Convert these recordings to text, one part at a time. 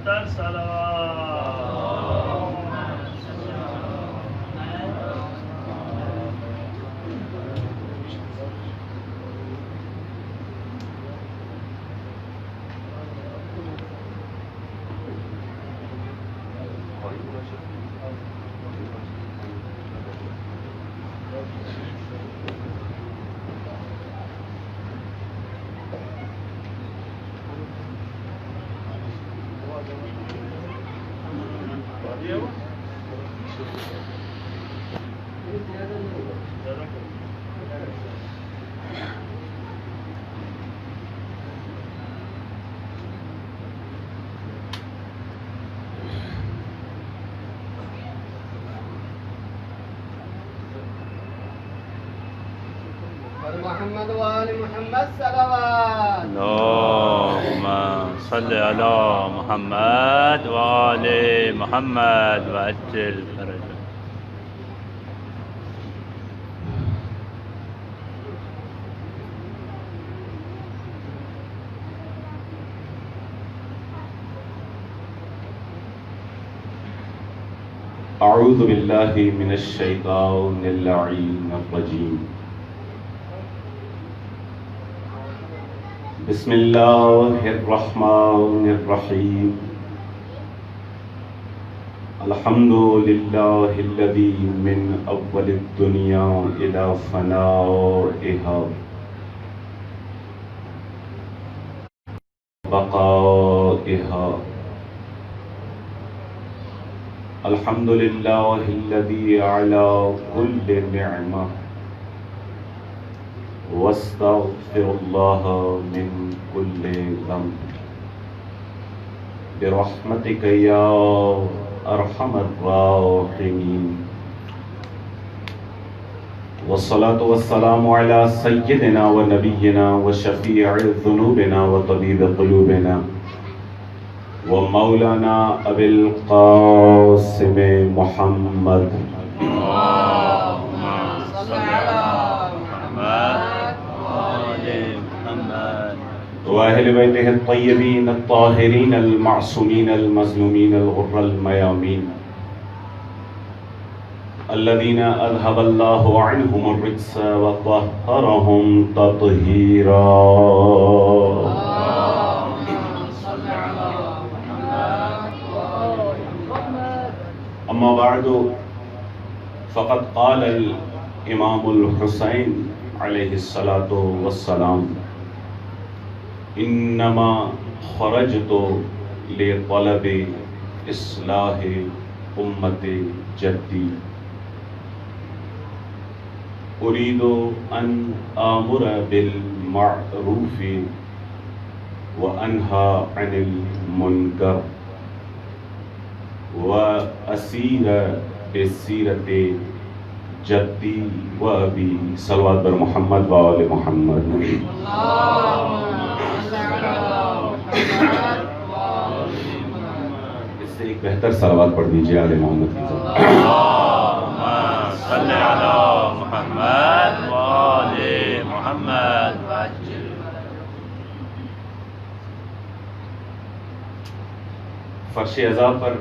بہتر صلوات. محمد وآل محمد صلوات. اللهم صل على محمد وآل محمد وعجل فرجه. اعوذ باللہ من الشیطان اللعین الرجیم. بسم اللہ الرحمن الرحیم. الحمد للہ الذی من اول الدنیا الى فنائها بقائها. الحمد للہ الذی علی کل نعمہ واستغفر اللہ من کل ذنب برحمتک یا ارحم الراحمین. والصلاة والسلام علی سیدنا و نبینا و شفیع ذنوبنا و طبیب قلوبنا و مولانا ابی القاسم محمد وأهل بيته الطيبين الطاهرين المعصومين المظلومين الغر الميامين الذين أذهب الله عنهم الرجس وطهرهم تطهيرا. أما بعد فقد قال الإمام الحسين عليه الصلاة والسلام انما خرجت لطلب اصلاح امت جدی اريد ان آمر بالمعروف وانهى عن المنکر واسیر بسیرت جدی و ابی. صلوات بر محمد و آل محمد. اس سے ایک بہتر صلوات پڑھ دیجیے آل محمد کی ذات. اللهم صل على محمد وآل محمد وعجل. فرش عزا پر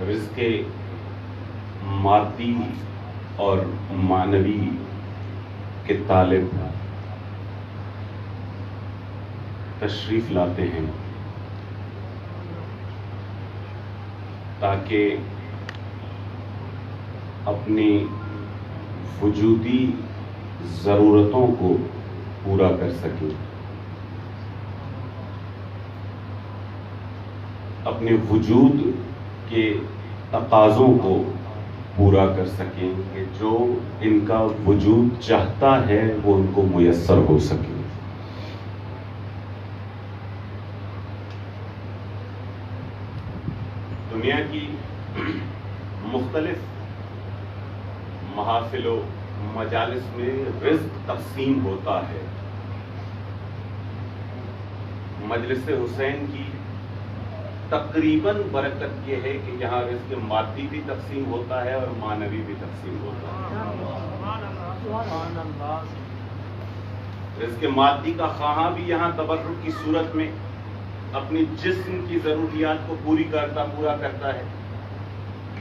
رزق مادی اور معنوی کے طالب تشریف لاتے ہیں تاکہ اپنی وجودی ضرورتوں کو پورا کر سکیں، اپنے وجود کے تقاضوں کو پورا کر سکیں کہ جو ان کا وجود چاہتا ہے وہ ان کو میسر ہو سکے. دنیا کی مختلف محافل و مجالس میں رزق تقسیم ہوتا ہے. مجلس حسین کی تقریباً برکت یہ ہے کہ یہاں رزق مادی بھی تقسیم ہوتا ہے اور معنوی بھی تقسیم ہوتا ہے. رزق مادی کا خواہاں بھی یہاں تبرک کی صورت میں اپنی جسم کی ضروریات کو پورا کرتا ہے،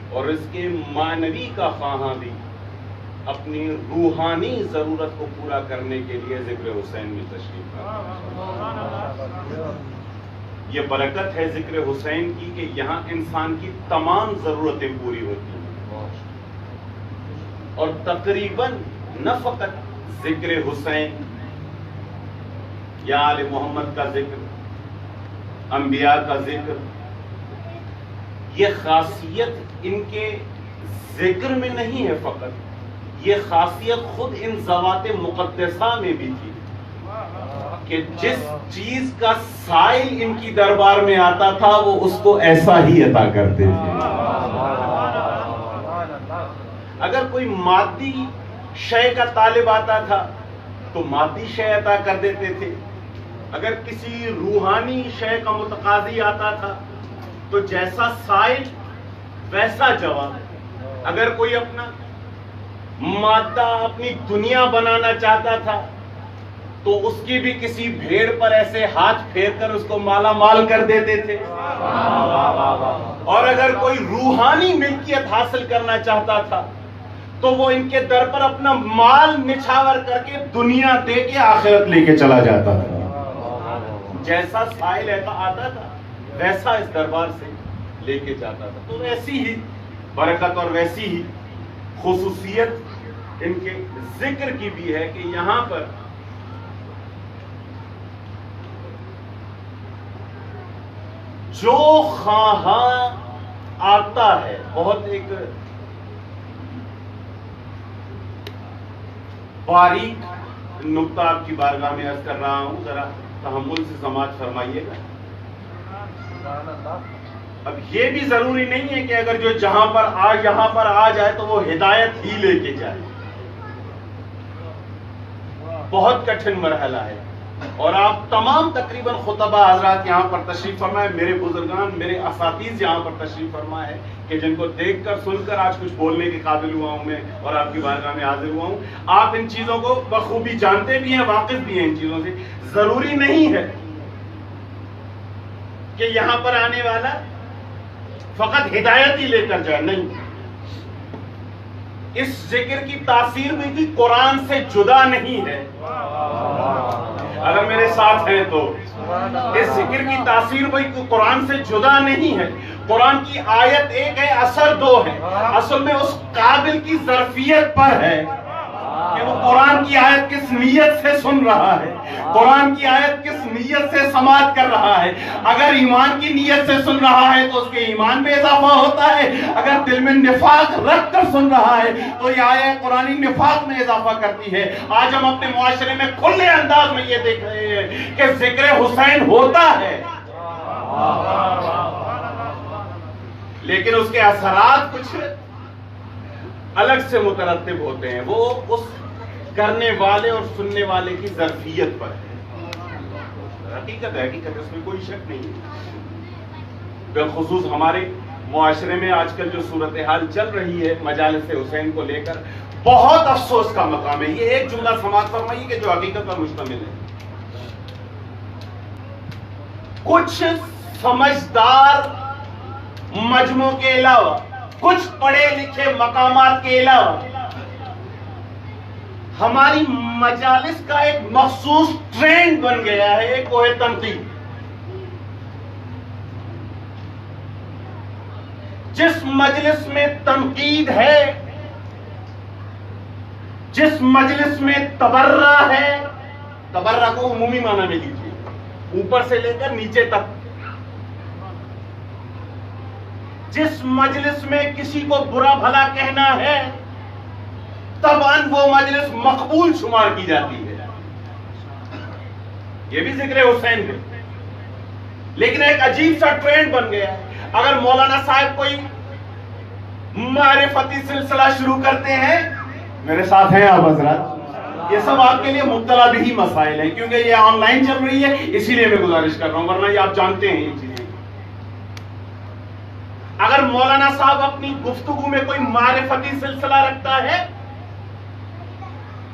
اور رزق معنوی کا خواہاں بھی اپنی روحانی ضرورت کو پورا کرنے کے لیے ذکر حسین میں تشریف لاتا ہے۔ یہ برکت ہے ذکر حسین کی کہ یہاں انسان کی تمام ضرورتیں پوری ہوتی ہیں، اور تقریباً نہ فقط ذکر حسین یا آل محمد کا ذکر، انبیاء کا ذکر، یہ خاصیت ان کے ذکر میں نہیں ہے فقط، یہ خاصیت خود ان ذوات مقدسہ میں بھی تھی کہ جس چیز کا سائل ان کی دربار میں آتا تھا وہ اس کو ایسا ہی عطا کرتے تھے۔ اگر کوئی مادی شے کا طالب آتا تھا تو مادی شے عطا کر دیتے تھے، اگر کسی روحانی شے کا متقاضی آتا تھا تو جیسا سائل ویسا جواب۔ اگر کوئی اپنا مادہ، اپنی دنیا بنانا چاہتا تھا تو اس کی بھی کسی بھیڑ پر ایسے ہاتھ پھیر کر اس کو مالا مال کر دیتے تھے، اور اگر کوئی روحانی ملکیت حاصل کرنا چاہتا تھا تو وہ ان کے در پر اپنا مال نچھاور کر کے دنیا دے کے آخرت لے کے چلا جاتا تھا۔ جیسا سائل آتا تھا ویسا اس دربار سے لے کے جاتا تھا۔ تو ویسی ہی برکت اور ویسی ہی خصوصیت ان کے ذکر کی بھی ہے کہ یہاں پر جو خواہاں آتا ہے، بہت ایک باریک نقطہ آپ کی بارگاہ میں عرض کر رہا ہوں، ذرا تحمل سے سماعت فرمائیے گا۔ اب یہ بھی ضروری نہیں ہے کہ اگر جو یہاں پر آ جائے تو وہ ہدایت ہی لے کے جائے، بہت کٹھن مرحلہ ہے، اور آپ تمام تقریباً خطبہ حضرات یہاں پر تشریف فرمائے، میرے بزرگان، میرے اساتذہ یہاں پر تشریف فرمائے ہیں کہ جن کو دیکھ کر سن کر آج کچھ بولنے کے قابل ہوا ہوں میں اور آپ کی بارگاہ میں حاضر ہوا ہوں۔ آپ ان چیزوں کو بخوبی جانتے بھی ہیں، واقف بھی ہیں ان چیزوں سے۔ ضروری نہیں ہے کہ یہاں پر آنے والا فقط ہدایت ہی لے کر جائے، نہیں، اس ذکر کی تاثیر بھی قرآن سے جدا نہیں ہے۔ اگر میرے ساتھ ہیں تو اس ذکر کی تاثیر بھی قرآن سے جدا نہیں ہے۔ قرآن کی آیت ایک ہے، اثر دو ہے۔ اصل میں اس قابل کی ظرفیت پر ہے کہ وہ قرآن کی آیت کس نیت سے سن رہا ہے، قرآن کی آیت کس نیت سے سماعت کر رہا ہے۔ اگر ایمان کی نیت سے سن رہا ہے تو اس کے ایمان میں اضافہ ہوتا ہے، اگر دل میں نفاق رکھ کر سن رہا ہے تو یہ آیت قرآنی نفاق میں اضافہ کرتی ہے۔ آج ہم اپنے معاشرے میں کھلے انداز میں یہ دیکھ رہے ہیں کہ ذکر حسین ہوتا ہے، لیکن اس کے اثرات کچھ الگ سے مترتب ہوتے ہیں، وہ اس کرنے والے اور سننے والے کی ظرفیت پر ہے۔ حقیقت ہے، حقیقت اس میں کوئی شک نہیں ہے۔ بالخصوص ہمارے معاشرے میں آج کل جو صورتحال چل رہی ہے مجالس حسین کو لے کر، بہت افسوس کا مقام ہے۔ یہ ایک جملہ سماعت فرمائیے کہ جو حقیقت پر مشتمل ہے۔ کچھ سمجھدار مجموع کے علاوہ، کچھ پڑھے لکھے مقامات کے علاوہ، ہماری مجالس کا ایک مخصوص ٹرینڈ بن گیا ہے، ایک وہ ہے تنقید۔ جس مجلس میں تنقید ہے، جس مجلس میں تبرہ ہے، تبرہ کو عمومی معنی میں لیجیے، اوپر سے لے کر نیچے تک، جس مجلس میں کسی کو برا بھلا کہنا ہے طبعاً وہ مجلس مقبول شمار کی جاتی ہے۔ یہ بھی ذکر حسین ہے، لیکن ایک عجیب سا ٹرینڈ بن گیا ہے۔ اگر مولانا صاحب کوئی معرفتی سلسلہ شروع کرتے ہیں، میرے ساتھ ہیں آپ حضرات، یہ سب آپ کے لیے مبتلا بھی مسائل ہیں، کیونکہ یہ آن لائن چل رہی ہے، اسی لیے میں گزارش کر رہا ہوں، ورنہ یہ آپ جانتے ہیں یہ چیزیں۔ اگر مولانا صاحب اپنی گفتگو میں کوئی معرفتی سلسلہ رکھتا ہے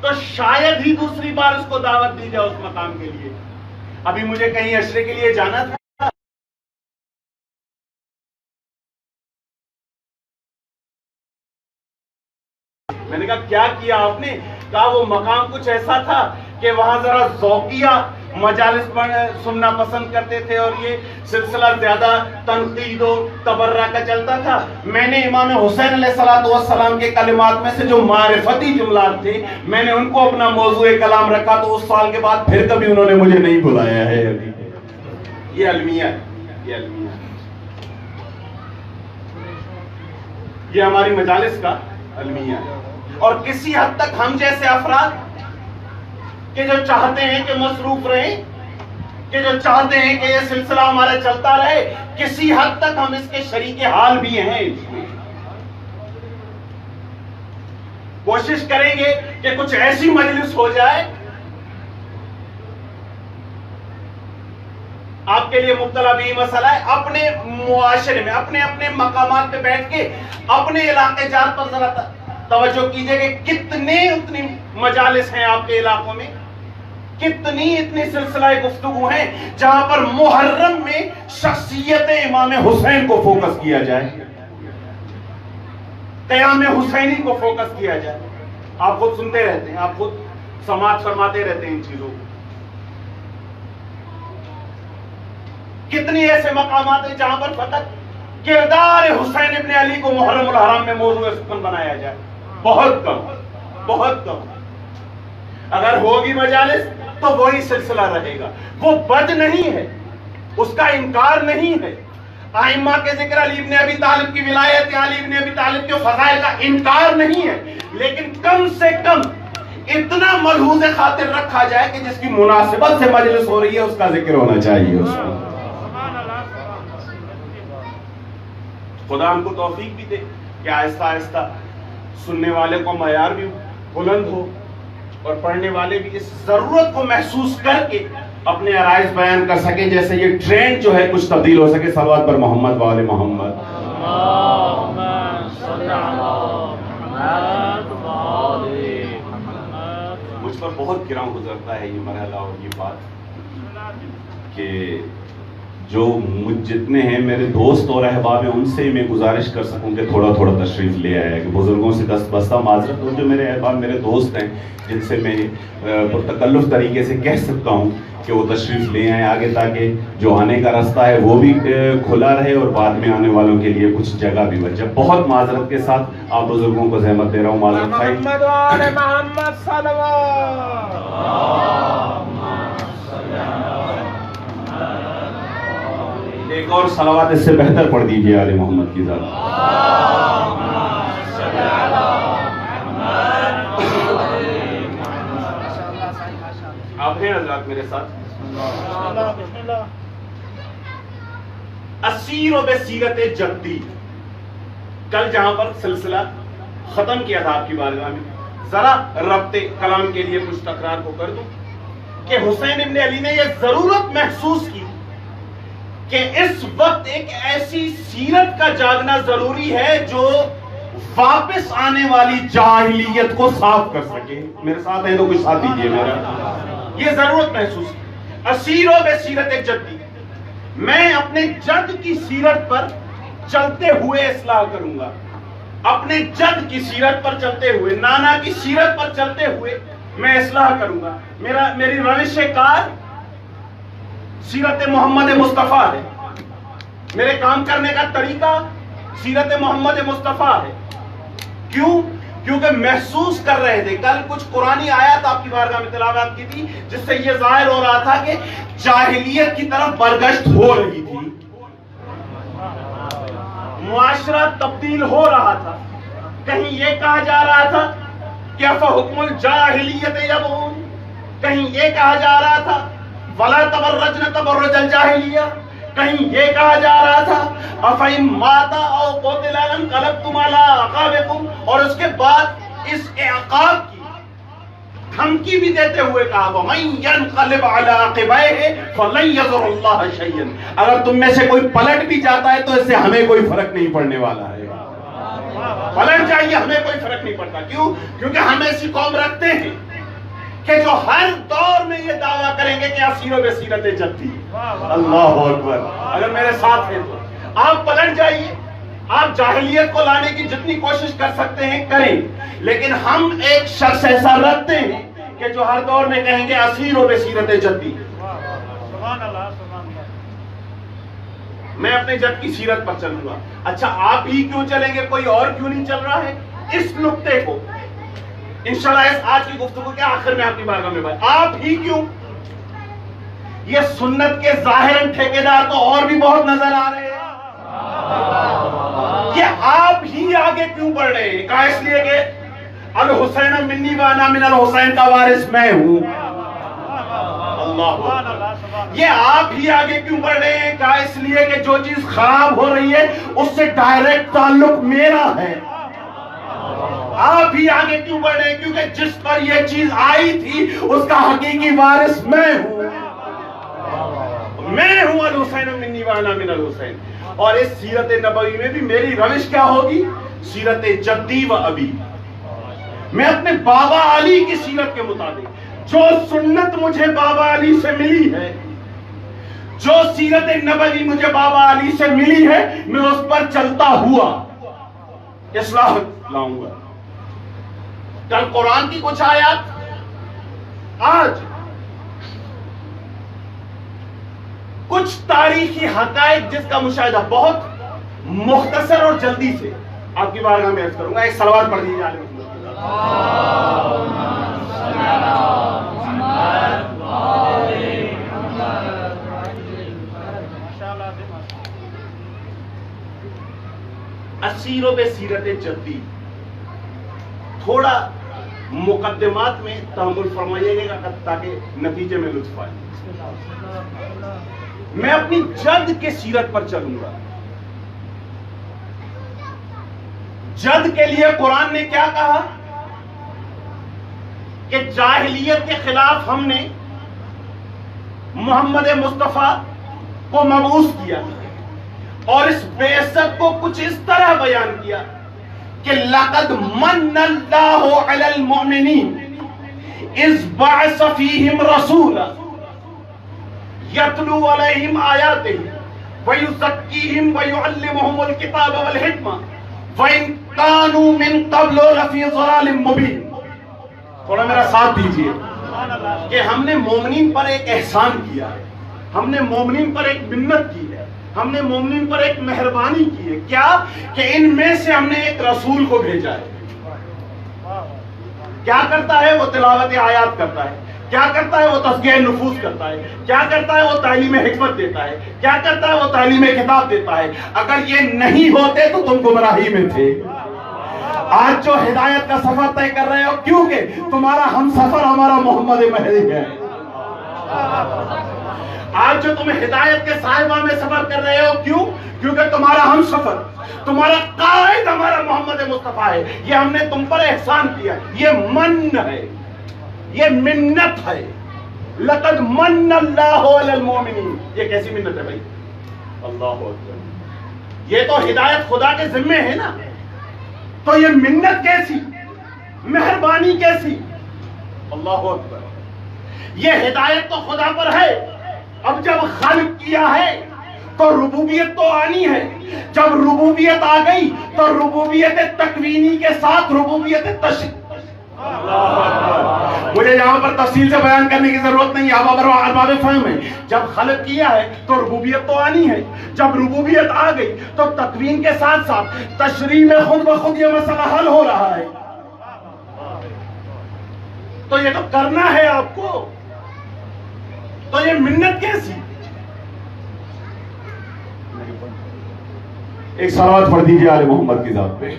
تو شاید ہی دوسری بار اس کو دعوت دی جائے اس مقام کے لیے. ابھی مجھے کہیں عشرے کے لیے جانا تھا، میں نے کہا کیا کیا آپ نے؟ کہا وہ مقام کچھ ایسا تھا کہ وہاں ذرا ذوقیہ مجالس سننا پسند کرتے تھے، اور یہ سلسلہ زیادہ تنقید و تبرہ کا چلتا تھا. میں نے امام حسین علیہ السلام کے کلمات میں سے جو معرفتی جملات تھے میں نے ان کو اپنا موضوع کلام رکھا، تو اس سال کے بعد پھر کبھی انہوں نے مجھے نہیں بلایا ہے. ابھی یہ المیہ ہے، یہ المیہ ہے، یہ ہماری مجالس کا المیہ ہے. اور کسی حد تک ہم جیسے افراد کہ جو چاہتے ہیں کہ مصروف رہیں، کہ جو چاہتے ہیں کہ یہ سلسلہ ہمارا چلتا رہے، کسی حد تک ہم اس کے شریک حال بھی ہیں. کوشش کریں گے کہ کچھ ایسی مجلس ہو جائے آپ کے لیے مبتلا بھی مسئلہ ہے. اپنے معاشرے میں اپنے اپنے مقامات پہ بیٹھ کے اپنے علاقے جات پر ذرا توجہ کیجئے کہ کتنے اتنی مجالس ہیں آپ کے علاقوں میں، کتنی اتنی سلسلہ گفتگو ہیں جہاں پر محرم میں شخصیت امام حسین کو فوکس کیا جائے، قیام حسینی کو فوکس کیا جائے. آپ خود سنتے رہتے ہیں، آپ خود سماعت فرماتے رہتے ہیں ان چیزوں کو. کتنی ایسے مقامات ہیں جہاں پر فقط کردار حسین ابن علی کو محرم الحرام میں موضوع سخن بنایا جائے. بہت کم، بہت کم. اگر ہوگی مجالس تو وہی سلسلہ رہے گا. وہ بد نہیں ہے، اس کا انکار نہیں ہے. ائمہ کے ذکر علی ابن ابی طالب کی ولایت، علی ابن ابی طالب کے فضائل کا انکار نہیں ہے، لیکن کم سے کم اتنا ملحوظ خاطر رکھا جائے کہ جس کی مناسبت سے مجلس ہو رہی ہے اس کا ذکر ہونا چاہیے. اس کو خدا ہم کو توفیق بھی دے کہ آہستہ آہستہ سننے والے کو معیار بھی بلند ہو اور پڑھنے والے بھی اس ضرورت کو محسوس کر کے اپنے عرائض بیان کر سکیں، جیسے یہ ٹرینڈ جو ہے کچھ تبدیل ہو سکے. صلوات پر محمد و آل محمد. مجھ پر بہت گراں گزرتا ہے یہ مرحلہ اور یہ بات کہ جو مجھ جتنے ہیں میرے دوست اور احباب ہیں ان سے میں گزارش کر سکوں کہ تھوڑا تھوڑا تشریف لے آیا، کہ بزرگوں سے دست بستہ معذرت ہو. جو میرے احباب میرے دوست ہیں جن سے میں پرتکلف طریقے سے کہہ سکتا ہوں کہ وہ تشریف لے آئیں آگے، تاکہ جو آنے کا راستہ ہے وہ بھی کھلا رہے اور بعد میں آنے والوں کے لیے کچھ جگہ بھی بچے. بہت معذرت کے ساتھ آپ بزرگوں کو زحمت دے رہا ہوں. معذرت خواہی. محمد و آل محمد صلوات. ایک اور صلوات اس سے بہتر پڑھ دیجیے آل محمد کی ذات. آپ ہیں حضرات میرے ساتھ؟ اسیر و بسیرت جدی. کل جہاں پر سلسلہ ختم کیا تھا آپ کی بارگاہ میں، ذرا ربط کلام کے لیے کچھ تکرار کو کر دوں کہ حسین ابن علی نے یہ ضرورت محسوس کی کہ اس وقت ایک ایسی سیرت کا جاگنا ضروری ہے جو واپس آنے والی جاہلیت کو صاف کر سکے. میرے ساتھ ہیں تو کچھ ساتھ دیجیے میرا. یہ ضرورت محسوس کی. اسیر و بسیرت جدی، میں اپنے جد کی سیرت پر چلتے ہوئے اصلاح کروں گا. اپنے جد کی سیرت پر چلتے ہوئے، نانا کی سیرت پر چلتے ہوئے میں اصلاح کروں گا. میری روش کار سیرت محمد مصطفیٰ ہے. میرے کام کرنے کا طریقہ سیرت محمد مصطفیٰ ہے. کیوں؟ کیونکہ محسوس کر رہے تھے. کل کچھ قرآنی آیات آپ کی بارگاہ میں تلاوت کی تھی جس سے یہ ظاہر ہو رہا تھا کہ جاہلیت کی طرف برگشت ہو رہی تھی، معاشرہ تبدیل ہو رہا تھا. کہیں یہ کہا جا رہا تھا کہ افحکم الجاہلیت یبغون، کہیں یہ کہا جا رہا تھا وَلَا تَبَرَّجْنَ تَبَرُّجَ الْجَاهِلِيَّةِ، کہیں یہ کہا جا رہا تھا أَفَإِن مَاتَ أَوْ قُتِلَ انقلبتم عَلَىٰ أَعْقَابِكُمْ، اور اس کے بعد اس اعقاب کی دھمکی بھی دیتے ہوئے کہا وَمَن يَنْقَلِبْ عَلَىٰ عَقِبَيْهِ فَلَن يَضُرَّ اللَّهَ شَيْئًا، اگر تم میں سے کوئی پلٹ بھی جاتا ہے تو اس سے ہمیں کوئی فرق نہیں پڑنے والا ہے. پلٹ جائیے ہمیں کوئی فرق نہیں پڑتا. کیوں؟ کیونکہ ہم ایسی قوم رکھتے ہیں کہ جو ہر دور میں یہ دعویٰ کریں گے کہ اسیر و بصیرت جدی. اللہ اکبر. اگر میرے ساتھ ہیں تو آپ پلٹ جائیے. آپ جاہلیت کو لانے کی جتنی کوشش کر سکتے ہیں کریں, لیکن ہم ایک شخص ایسا رکھتے ہیں کہ جو ہر دور میں کہیں گے اسیر و بصیرت جدی. میں اپنے جد کی سیرت پر چلوں گا. اچھا آپ ہی کیوں چلیں گے, کوئی اور کیوں نہیں چل رہا ہے؟ اس نقطے کو انشاءاللہ آج کی گفتگو کے آخر میں آپ کی بارگاہ میں بات. آپ ہی کیوں؟ یہ سنت کے ظاہراً ٹھیکیدار تو اور بھی بہت نظر آ رہے ہیں. یہ آپ ہی آگے کیوں بڑھ رہے ہیں؟ کہا اس لیے کہ الحسین منی وانا من الحسین کا وارث میں ہوں. اللہ. یہ آپ ہی آگے کیوں بڑھ رہے ہیں؟ کہا اس لیے کہ جو چیز خراب ہو رہی ہے اس سے ڈائریکٹ تعلق میرا ہے. آپ ہی آگے کیوں بڑھ رہے ہیں؟ کیونکہ جس پر یہ چیز آئی تھی اس کا حقیقی وارث میں ہوں. میں ہوں الحسین منی وانا من الحسین. اور اس سیرت نبوی میں بھی میری روش کیا ہوگی؟ سیرت جدی و ابی. میں اپنے بابا علی کی سیرت کے مطابق جو سنت مجھے بابا علی سے ملی ہے, جو سیرت نبوی مجھے بابا علی سے ملی ہے, میں اس پر چلتا ہوا اصلاح لاؤں گا. کل قرآن کی کچھ آیات, آج کچھ تاریخی حقائق جس کا مشاہدہ بہت مختصر اور جلدی سے آپ کی بارگاہ میں عرض کروں گا. ایک سلوات پڑھ دیجیے عالم اسیر و بصیرت جدی. تھوڑا مقدمات میں تحمل فرمائیے گا تاکہ نتیجے میں لطف آئے. میں اپنی جد کے سیرت پر چلوں گا. جد کے لیے قرآن نے کیا کہا کہ جاہلیت کے خلاف ہم نے محمد مصطفیٰ کو مبعوث کیا اور اس بعثت کو کچھ اس طرح بیان کیا کہ لقد من اللہ علی المؤمنین اذ بعث فیہم رسولا یتلو علیہم آیاتہ ویزکیہم ویعلمہم الکتاب والحکمہ وَإِن كَانُوا مِن قَبْلُ لَفِي ضَلَالٍ مُبِينٍ. تھوڑا میرا ساتھ دیجئے کہ ہم نے مومنین پر ایک احسان کیا ہے, ہم نے مومنین پر ایک منت کی ہے, ہم نے مومنین پر ایک مہربانی کی ہے. کیا کہ ان میں سے ہم نے ایک رسول کو بھیجا ہے. کیا کرتا ہے؟ وہ تلاوت آیات کرتا ہے. کیا کرتا ہے؟ وہ تزکیہ نفوس کرتا ہے. کیا کرتا ہے؟ وہ تعلیم حکمت دیتا ہے. کیا کرتا ہے؟ وہ تعلیم کتاب دیتا ہے. اگر یہ نہیں ہوتے تو تم گمراہی میں تھے. آج جو ہدایت کا سفر طے کر رہے ہو کیونکہ تمہارا ہم سفر ہمارا محمد مہدی ہے. آج جو تم ہدایت کے صاحبہ میں سفر کر رہے ہو کیوں؟ کیونکہ تمہارا ہم سفر, تمہارا قائد ہمارا محمد مصطفیٰ ہے. یہ ہم نے تم پر احسان کیا. یہ من ہے, یہ منت ہے. لقد من اللہ علی المؤمنین. یہ کیسی منت ہے بھائی؟ اللہ اکبر. یہ تو ہدایت خدا کے ذمے ہے نا, تو یہ منت کیسی, مہربانی کیسی؟ اللہ اکبر. یہ ہدایت تو خدا پر ہے. اب جب خلق کیا ہے تو ربوبیت تو آنی ہے. جب ربوبیت آ گئی تو ربوبیت تکوینی کے ساتھ ربوبیت تشریع. مجھے یہاں پر تفصیل سے بیان کرنے کی ضرورت نہیں, ارباب فہم ہے. جب خلق کیا ہے تو ربوبیت تو آنی ہے. جب ربوبیت آ گئی تو تکوین کے ساتھ ساتھ تشریع میں خود بخود یہ مسئلہ حل ہو رہا ہے. تو یہ تو کرنا ہے آپ کو, تو یہ منت کیسی؟ ایک صلوات پڑھ دیجیے آل محمد کی ذات پہ.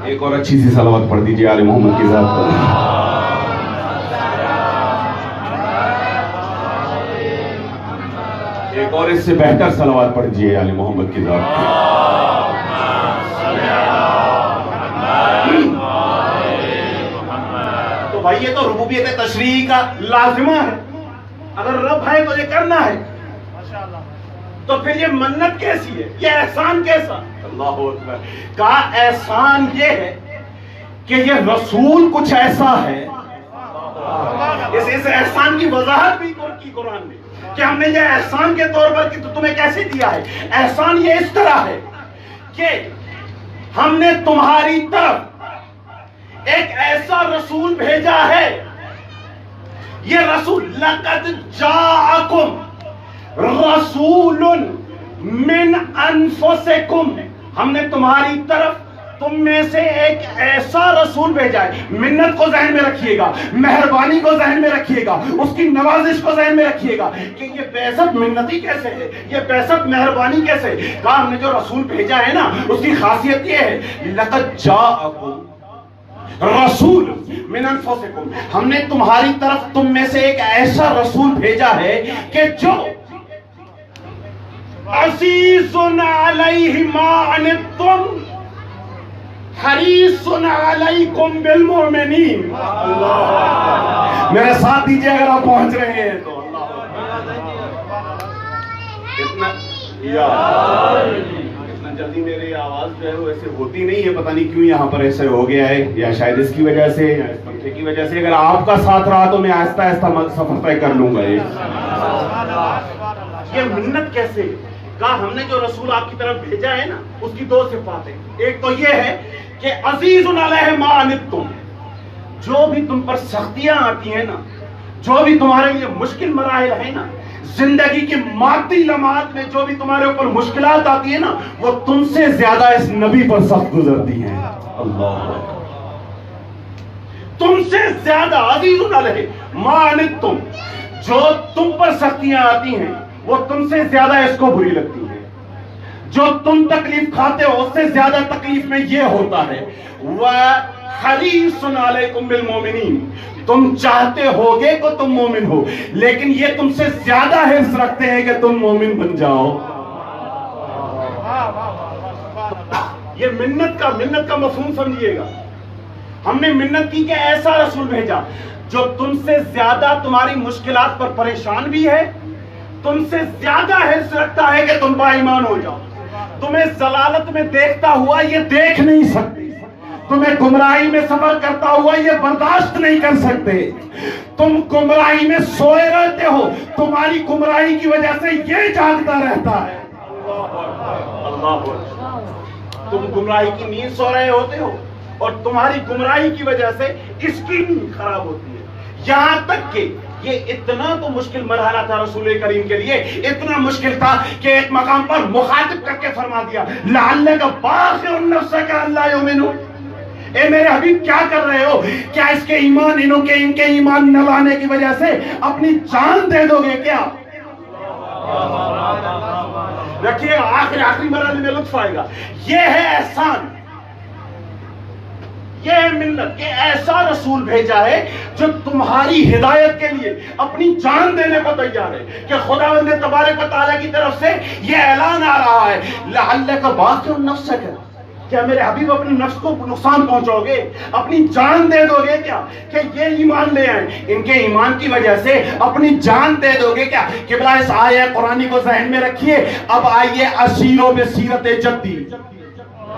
ایک اور اچھی سی صلوات پڑھ دیجیے آل محمد کی ذات پر. ایک اور اس سے بہتر صلوات پڑھ دیجیے آل محمد کی ذات پر. تو بھائی یہ تو ربوبیت تشریعی کا لازمہ ہے. اگر رب ہے تو یہ کرنا ہے. تو پھر یہ منت کیسی ہے، یہ احسان کیسا؟ اللہ اکبر. کہا احسان یہ ہے کہ یہ رسول کچھ ایسا ہے. اس احسان کی وضاحت بھی کی قرآن نے کہ ہم نے یہ احسان کے طور پر کہ تمہیں کیسے دیا ہے. احسان یہ اس طرح ہے کہ ہم نے تمہاری طرف ایک ایسا رسول بھیجا ہے. یہ رسول لقد جاءکم رسول من انفسکم، ہم نے تمہاری طرف تم میں سے ایک ایسا رسول بھیجا ہے. منت کو ذہن میں رکھیے گا، مہربانی کو ذہن میں رکھیے گا، اس کی نوازش کو ذہن میں رکھیے گا کہ یہ بعثت منتی کیسے ہے، یہ بعثت مہربانی کیسے. کہا ہم نے جو رسول بھیجا ہے نا اس کی خاصیت یہ ہے لقد جاءکم رسول من انفسکم، ہم نے تمہاری طرف تم میں سے ایک ایسا رسول بھیجا ہے کہ جو عزیز علیہ ما عنتم حریص علیکم بالمؤمنین. میرے ساتھ دیجئے اگر آپ پہنچ رہے ہیں تو. اتنا جلدی میری آواز جو ہے وہ ایسے ہوتی نہیں ہے، پتہ نہیں کیوں یہاں پر ایسے ہو گیا ہے، یا شاید اس کی وجہ سے یا اس پنکھے کی وجہ سے. اگر آپ کا ساتھ رہا تو میں آہستہ آہستہ سفر طے کر لوں گا. یہ منت کیسے؟ کہا ہم نے جو رسول آپ کی طرف بھیجا ہے نا اس کی دو صفات ہیں. ایک تو یہ ہے کہ عزیز علیہ ما عنتم، جو بھی تم پر سختیاں آتی ہیں نا، جو بھی تمہارے لیے مشکل مراحل ہیں نا، زندگی کی مادی لمحات میں جو بھی تمہارے اوپر مشکلات آتی ہیں نا، وہ تم سے زیادہ اس نبی پر سخت گزرتی ہیں. اللہ تم سے زیادہ عزیز علیہ ما عنتم، جو تم پر سختیاں آتی ہیں وہ تم سے زیادہ اس کو بری لگتی ہے. جو تم تکلیف کھاتے ہو اس سے زیادہ تکلیف میں یہ ہوتا ہے. وَحَرِيصٌ عَلَيْكُمْ بِالْمُؤْمِنِينَ، تم چاہتے ہوگے کہ تم مومن ہو، لیکن یہ تم سے زیادہ حرص رکھتے ہیں کہ تم مومن بن جاؤ. یہ منت کا مفہوم سمجھیے گا. ہم نے منت کی کہ ایسا رسول بھیجا جو تم سے زیادہ تمہاری مشکلات پر پریشان بھی ہے، تم سے زیادہ حرص رکھتا ہے کہ تم با ایمان ہو جاؤ. تمہیں ضلالت میں دیکھتا ہوا یہ دیکھ نہیں سکتے، تمہیں گمراہی میں سفر کرتا ہوا یہ برداشت نہیں کر سکتے. تم گمراہی میں سوئے رہتے ہو، تمہاری گمراہی کی وجہ سے یہ جاگتا رہتا ہے. اللہ، تم گمراہی کی نیند سو رہے ہوتے ہو اور تمہاری گمراہی کی وجہ سے اس کی نیند خراب ہوتی ہے. یہاں تک کہ یہ اتنا تو مشکل مرحلہ تھا رسول کریم کے لیے، اتنا مشکل تھا کہ ایک مقام پر مخاطب کر کے فرما دیا لعلک باخع نفسک الا یؤمنوا. اے میرے حبیب کیا کر رہے ہو؟ کیا اس کے ایمان ان کے ایمان نہ لانے کی وجہ سے اپنی جان دے دو گے کیا؟ رکھیے آخری مرحلے میں لطف آئے گا. یہ ہے احسان، یہ ہے منت کہ ایسا رسول بھیجا ہے جو تمہاری ہدایت کے لیے اپنی جان دینے کو تیار ہے. کہ خداوند تبارک و تعالیٰ کی طرف سے یہ اعلان آ رہا ہے لعلک باخع نفسک، کیا میرے حبیب اپنی نفس کو نقصان پہنچاؤ گے، اپنی جان دے دو گے کیا کہ یہ ایمان لے آئیں؟ ان کے ایمان کی وجہ سے اپنی جان دے دو گے کیا؟ قبلہ اس آیہ قرآنی کو ذہن میں رکھیے. اب آئیے اسیرو بسیرت جدی.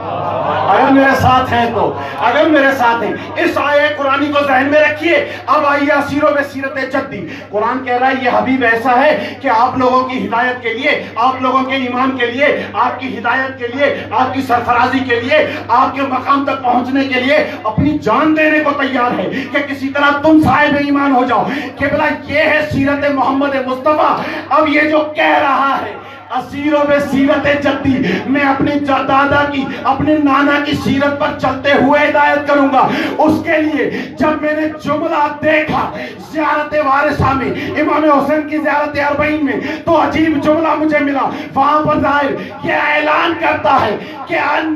اگر میرے ساتھ ہیں تو اگر میرے ساتھ ہیں اس آیہ قرآنی کو ذہن میں رکھیے. اب آئیے اسیرو بسیرت جدی. قرآن کہہ رہا ہے یہ حبیب ایسا ہے کہ آپ لوگوں کی ہدایت کے لیے، آپ لوگوں کے ایمان کے لیے، آپ کی ہدایت کے لیے، آپ کی سرفرازی کے لیے، آپ کے مقام تک پہنچنے کے لیے اپنی جان دینے کو تیار ہے کہ کسی طرح تم صاحب ایمان ہو جاؤ. قبلہ یہ ہے سیرت محمد مصطفیٰ. اب یہ جو کہہ رہا ہے اسیرو بسیرت جدی، میں اپنی دادا کی، اپنے نانا کی سیرت پر چلتے ہوئے ہدایت کروں گا. اس کے لیے جب میں نے جملہ دیکھا زیارت وارثہ میں، امام حسین کی زیارت 40 میں، تو عجیب جملہ مجھے ملا. وہاں پر ظاہر یہ اعلان کرتا ہے کہ ان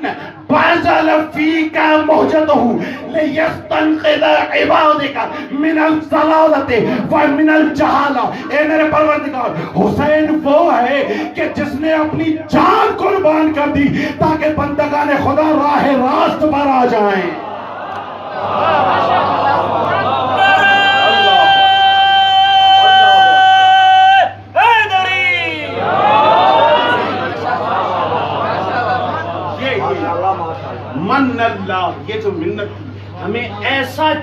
بازل فیک مہجتہ لیستنقذ عبادک من الضلالۃ ومن الجہالہ. اے میرے پروردگار، حسین وہ ہے کہ جس نے اپنی جان قربان کر دی تاکہ بندگان خدا راہ راست پر آ جائیں.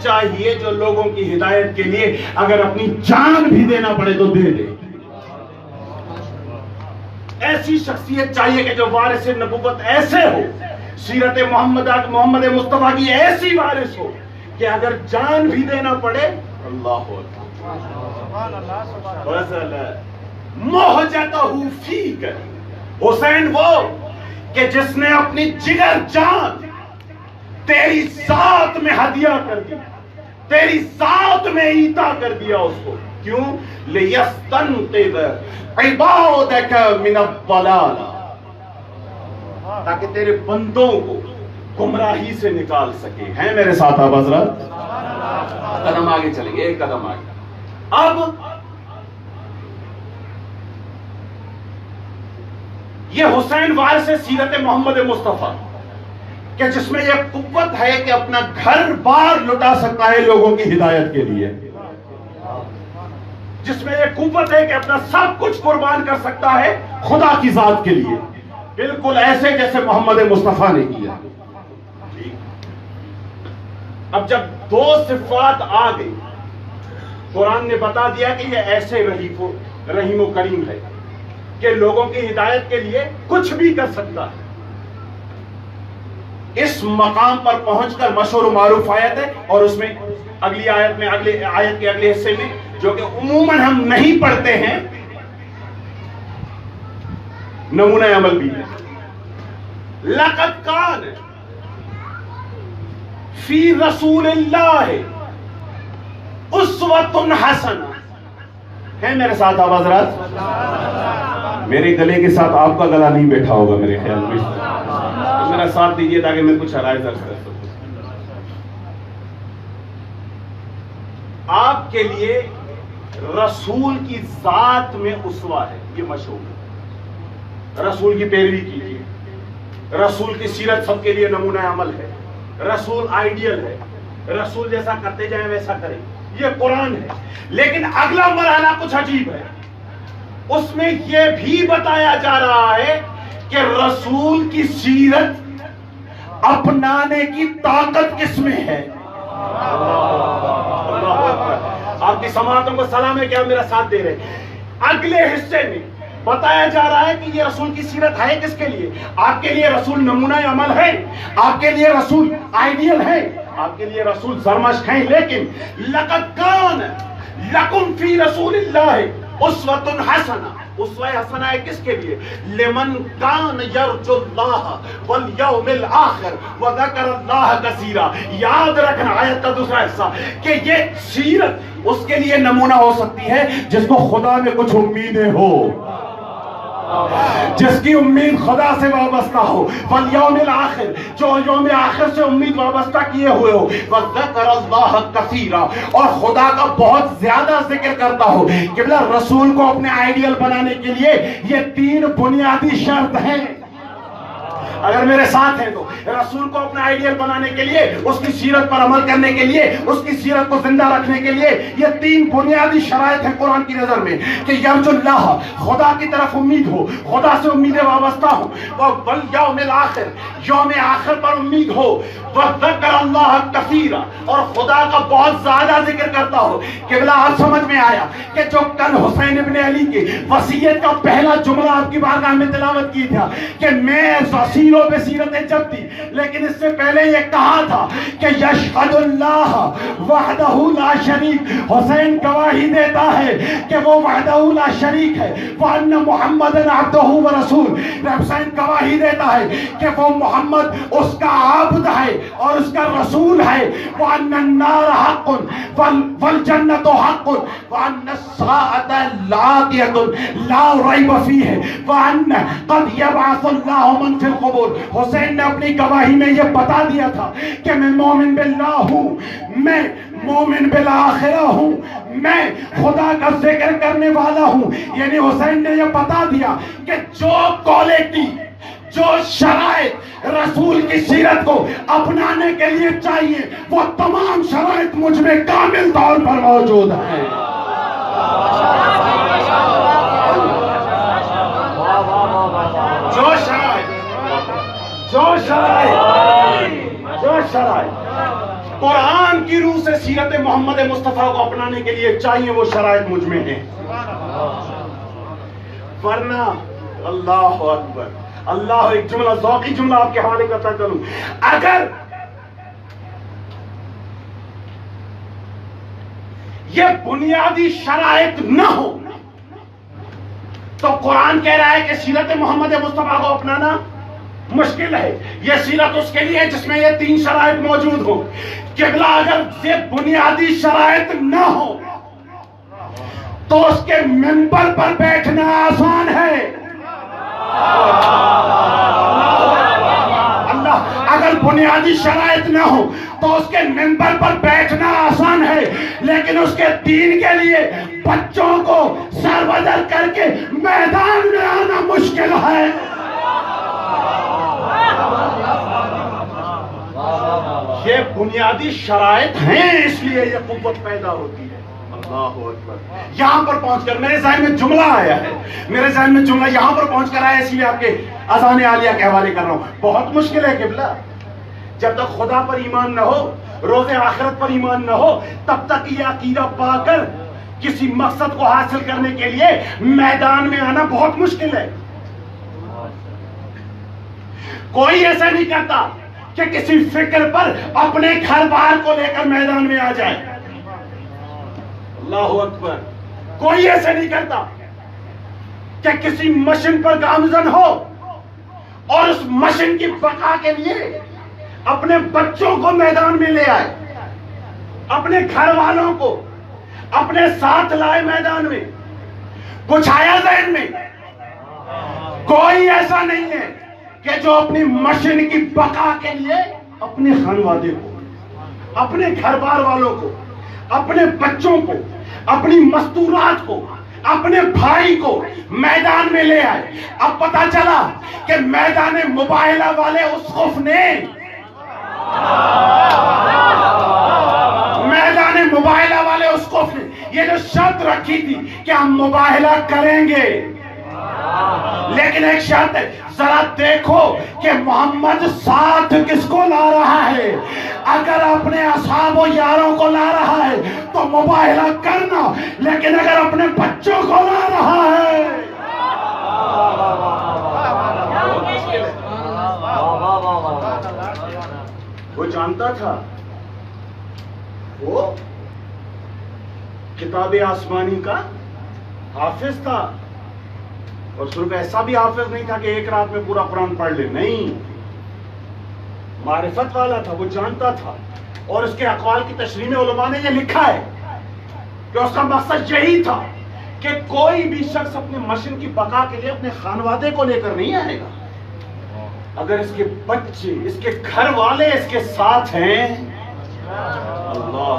چاہیے جو لوگوں کی ہدایت کے لیے اگر اپنی جان بھی دینا پڑے تو دے دے. ایسی شخصیت چاہیے کہ جو وارث نبوت ایسے ہو, سیرت محمد مصطفیٰ کی ایسی وارث ہو کہ اگر جان بھی دینا پڑے. اللہ مہجتہ فیک, حسین وہ کہ جس نے اپنی جگر جان تیری ذات میں ہدیہ کر دی, تیری ذات میں عطا کر دیا اس کو. کیوں؟ لِيَسْتَنْقِذَ عِبَادَكَ مِنَ الضَّلَالَ, تاکہ تیرے بندوں کو گمراہی سے نکال سکے. ہیں میرے ساتھ آپ حضرات؟ قدم آگے چلیں گے, ایک قدم آگے. اب یہ حسین وارث سیرت محمد مصطفیٰ کہ جس میں یہ قوت ہے کہ اپنا گھر بار لٹا سکتا ہے لوگوں کی ہدایت کے لیے, جس میں یہ قوت ہے کہ اپنا سب کچھ قربان کر سکتا ہے خدا کی ذات کے لیے, بالکل ایسے جیسے محمد مصطفیٰ نے کیا. اب جب دو صفات آ گئی, قرآن نے بتا دیا کہ یہ ایسے رحیم و کریم ہے کہ لوگوں کی ہدایت کے لیے کچھ بھی کر سکتا ہے. اس مقام پر پہنچ کر مشہور و معروف آیت ہے, اور اس میں اگلی آیت میں آیت کے اگلے حصے میں جو کہ عموماً ہم نہیں پڑھتے ہیں, نمونہ عمل بھی ہے. لَقَدْ كَانَ فِي رَسُولِ اللَّهِ أُسْوَةٌ حَسَنَةٌ. ہے میرے ساتھ آپ حضرات؟ میرے گلے کے ساتھ آپ کا گلا نہیں بیٹھا ہوگا میرے خیال میں, تو میرا ساتھ دیجئے تاکہ میں کچھ عرائض عرض کر سکوں. آپ کے لیے رسول کی ذات میں اسوہ ہے, یہ مشہور ہے. رسول کی پیروی کیجیے, رسول کی سیرت سب کے لیے نمونہ عمل ہے, رسول آئیڈیل ہے, رسول جیسا کرتے جائیں ویسا کریں, یہ قرآن ہے. لیکن اگلا مرحلہ کچھ عجیب ہے, اس میں یہ بھی بتایا جا رہا ہے کہ رسول کی سیرت اپنانے کی طاقت کس میں ہے. آپ کی سماعتوں کو سلام ہے کہ آپ میرا ساتھ دے رہے ہیں. اگلے حصے میں بتایا جا رہا ہے کہ یہ رسول کی سیرت ہے کس کے لیے. آپ کے لیے رسول نمونہ عمل ہے, آپ کے لیے رسول آئیڈیل ہے, آپ کے لیے رسول سرمشق ہیں. لیکن لَقَدْ كَانَ لَكُمْ فِي رَسُولِ اللَّهِ أُسْوَةٌ حَسَنَةٌ. اسوہ حسنہ ہے کس کے لیے؟ لمن کان یرجو اللہ والیوم الآخر وذکر اللہ کثیرا. یاد رکھنا آیت کا دوسرا حصہ کہ یہ سیرت اس کے لیے نمونہ ہو سکتی ہے جس کو خدا میں کچھ امیدیں ہو, جس کی امید خدا سے وابستہ ہو. والیوم الآخر, جو یوم آخر سے امید وابستہ کیے ہوئے ہو. وذکر اللہ کثیرا, اور خدا کا بہت زیادہ ذکر کرتا ہو. قبلہ رسول کو اپنے آئیڈیل بنانے کے لیے یہ 3 بنیادی شرط ہیں. اگر میرے ساتھ ہیں تو رسول کو اپنا آئیڈیل بنانے کے لیے, اس کی سیرت پر عمل کرنے کے لیے, اس کی سیرت کو زندہ رکھنے کے لیے یہ 3 بنیادی شرائط ہیں قرآن کی نظر میں کہ یرجو اللہ, خدا کی طرف امید ہو, خدا سے امیدیں وابستہ ہو, والیوم الآخر, یوم آخر پر امید ہو, وذکر اللہ کثیرا, اور خدا کا بہت زیادہ ذکر کرتا ہو. قبلہ آپ سمجھ میں آیا کہ جو کل حسین ابن علی کی وصیت کا پہلا جملہ آپ کی بارگاہ میں تلاوت کی تھا کہ میں وسیلوں پہ سیرت جب تھی, لیکن اس سے پہلے یہ کہا تھا کہ یشہد اللہ وحدہ لا شریک, حسین گواہی دیتا ہے کہ وہ وحدہ لا شریک ہے, وَأَنَّ مُحَمَّدًا عَبْدُهُ وَرَسُولُهُ, حسین گواہی دیتا ہے کہ وہ محمد اس کا عبد ہے اور اس کا رسول ہے. وَأَنَّ النَّارَ حَقٌ وَالْجَنَّةُ حَقٌ وَأَنَّ السَّاعَةَ لَآتِيَةٌ لَا رَيْبَ فِيهِ وَأَنَّ قَدْ يَبْعَثُ اللَّهُ مَنْ فِي الْقُبُورِ. حسین نے اپنی گواہی میں یہ بتا دیا تھا کہ میں مومن باللہ ہوں, میں مومن بالآخرہ ہوں, میں خدا کا ذکر کرنے والا ہوں. یعنی حسین نے یہ بتا دیا کہ جو کوالٹی, جو شرائط رسول کی سیرت کو اپنانے کے لیے چاہیے وہ تمام شرائط مجھ میں کامل طور پر موجود ہیں. جو شرائط قرآن کی روح سے سیرت محمد مصطفیٰ کو اپنانے کے لیے چاہیے وہ شرائط مجھ میں ہیں، ورنہ اللہ اکبر اللہ. ایک جملہ ذوقی جملہ آپ کے حوالے کرتا چلوں، اگر یہ بنیادی شرائط نہ ہو تو قرآن کہہ رہا ہے کہ سیرت محمد مصطفیٰ کو اپنانا مشکل ہے. یہ سیرت اس کے لیے ہے جس میں یہ 3 شرائط موجود ہو. قبلہ اگر یہ بنیادی شرائط نہ ہو تو اس کے منبر پر بیٹھنا آسان ہے. اللہ، اگر بنیادی شرائط نہ ہو تو اس کے منبر پر بیٹھنا آسان ہے، لیکن اس کے دین کے لیے بچوں کو سر بدر کر کے میدان میں آنا مشکل ہے. یہ بنیادی شرائط ہیں، اس لیے یہ قوت پیدا ہوتی ہے. اللہ اکبر. یہاں پر پہنچ کر میرے ذہن میں جملہ آیا ہے، میرے ذہن میں جملہ یہاں پر پہنچ کر آیا، اس لیے آپ کے اذان عالیہ کے حوالے کر رہا ہوں. بہت مشکل ہے قبلہ، جب تک خدا پر ایمان نہ ہو، روز آخرت پر ایمان نہ ہو، تب تک یہ عقیدہ پا کر کسی مقصد کو حاصل کرنے کے لیے میدان میں آنا بہت مشکل ہے. کوئی ایسا نہیں کرتا کہ کسی فکر پر اپنے گھر بار کو لے کر میدان میں آ جائے. اللہ اکبر. کوئی ایسا نہیں کرتا کہ کسی مشن پر گامزن ہو اور اس مشن کی بقا کے لیے اپنے بچوں کو میدان میں لے آئے، اپنے گھر والوں کو اپنے ساتھ لائے میدان میں. کچھ آیا ذہن میں؟ کوئی ایسا نہیں ہے کہ جو اپنی مشن کی بقا کے لیے اپنے خانوادے کو، اپنے گھر بار والوں کو، اپنے بچوں کو، اپنی مستورات کو، اپنے بھائی کو میدان میں لے آئے. اب پتا چلا کہ میدان مباہلہ والے اسقف نے میدان مباہلہ والے اسقف نے یہ جو شرط رکھی تھی کہ ہم مباہلہ کریں گے، لیکن ایک شرط ہے، ذرا دیکھو کہ محمد ساتھ کس کو لا رہا ہے. اگر اپنے اصحاب و یاروں کو لا رہا ہے تو مباہلہ کرنا، لیکن اگر اپنے بچوں کو لا رہا ہے وہ جانتا تھا، وہ کتاب آسمانی کا حافظ تھا، اور صرف ایسا بھی حافظ نہیں تھا کہ ایک رات میں پورا قرآن پڑھ لے، نہیں، معرفت والا تھا. وہ جانتا تھا، اور اس کے اقوال کی تشریح میں علماء نے یہ لکھا ہے کہ اس کا مقصد یہی تھا کہ کوئی بھی شخص اپنے مشن کی بقا کے لیے اپنے خانوادے کو لے کر نہیں آئے گا. اگر اس کے بچے، اس کے گھر والے اس کے ساتھ ہیں، اللہ،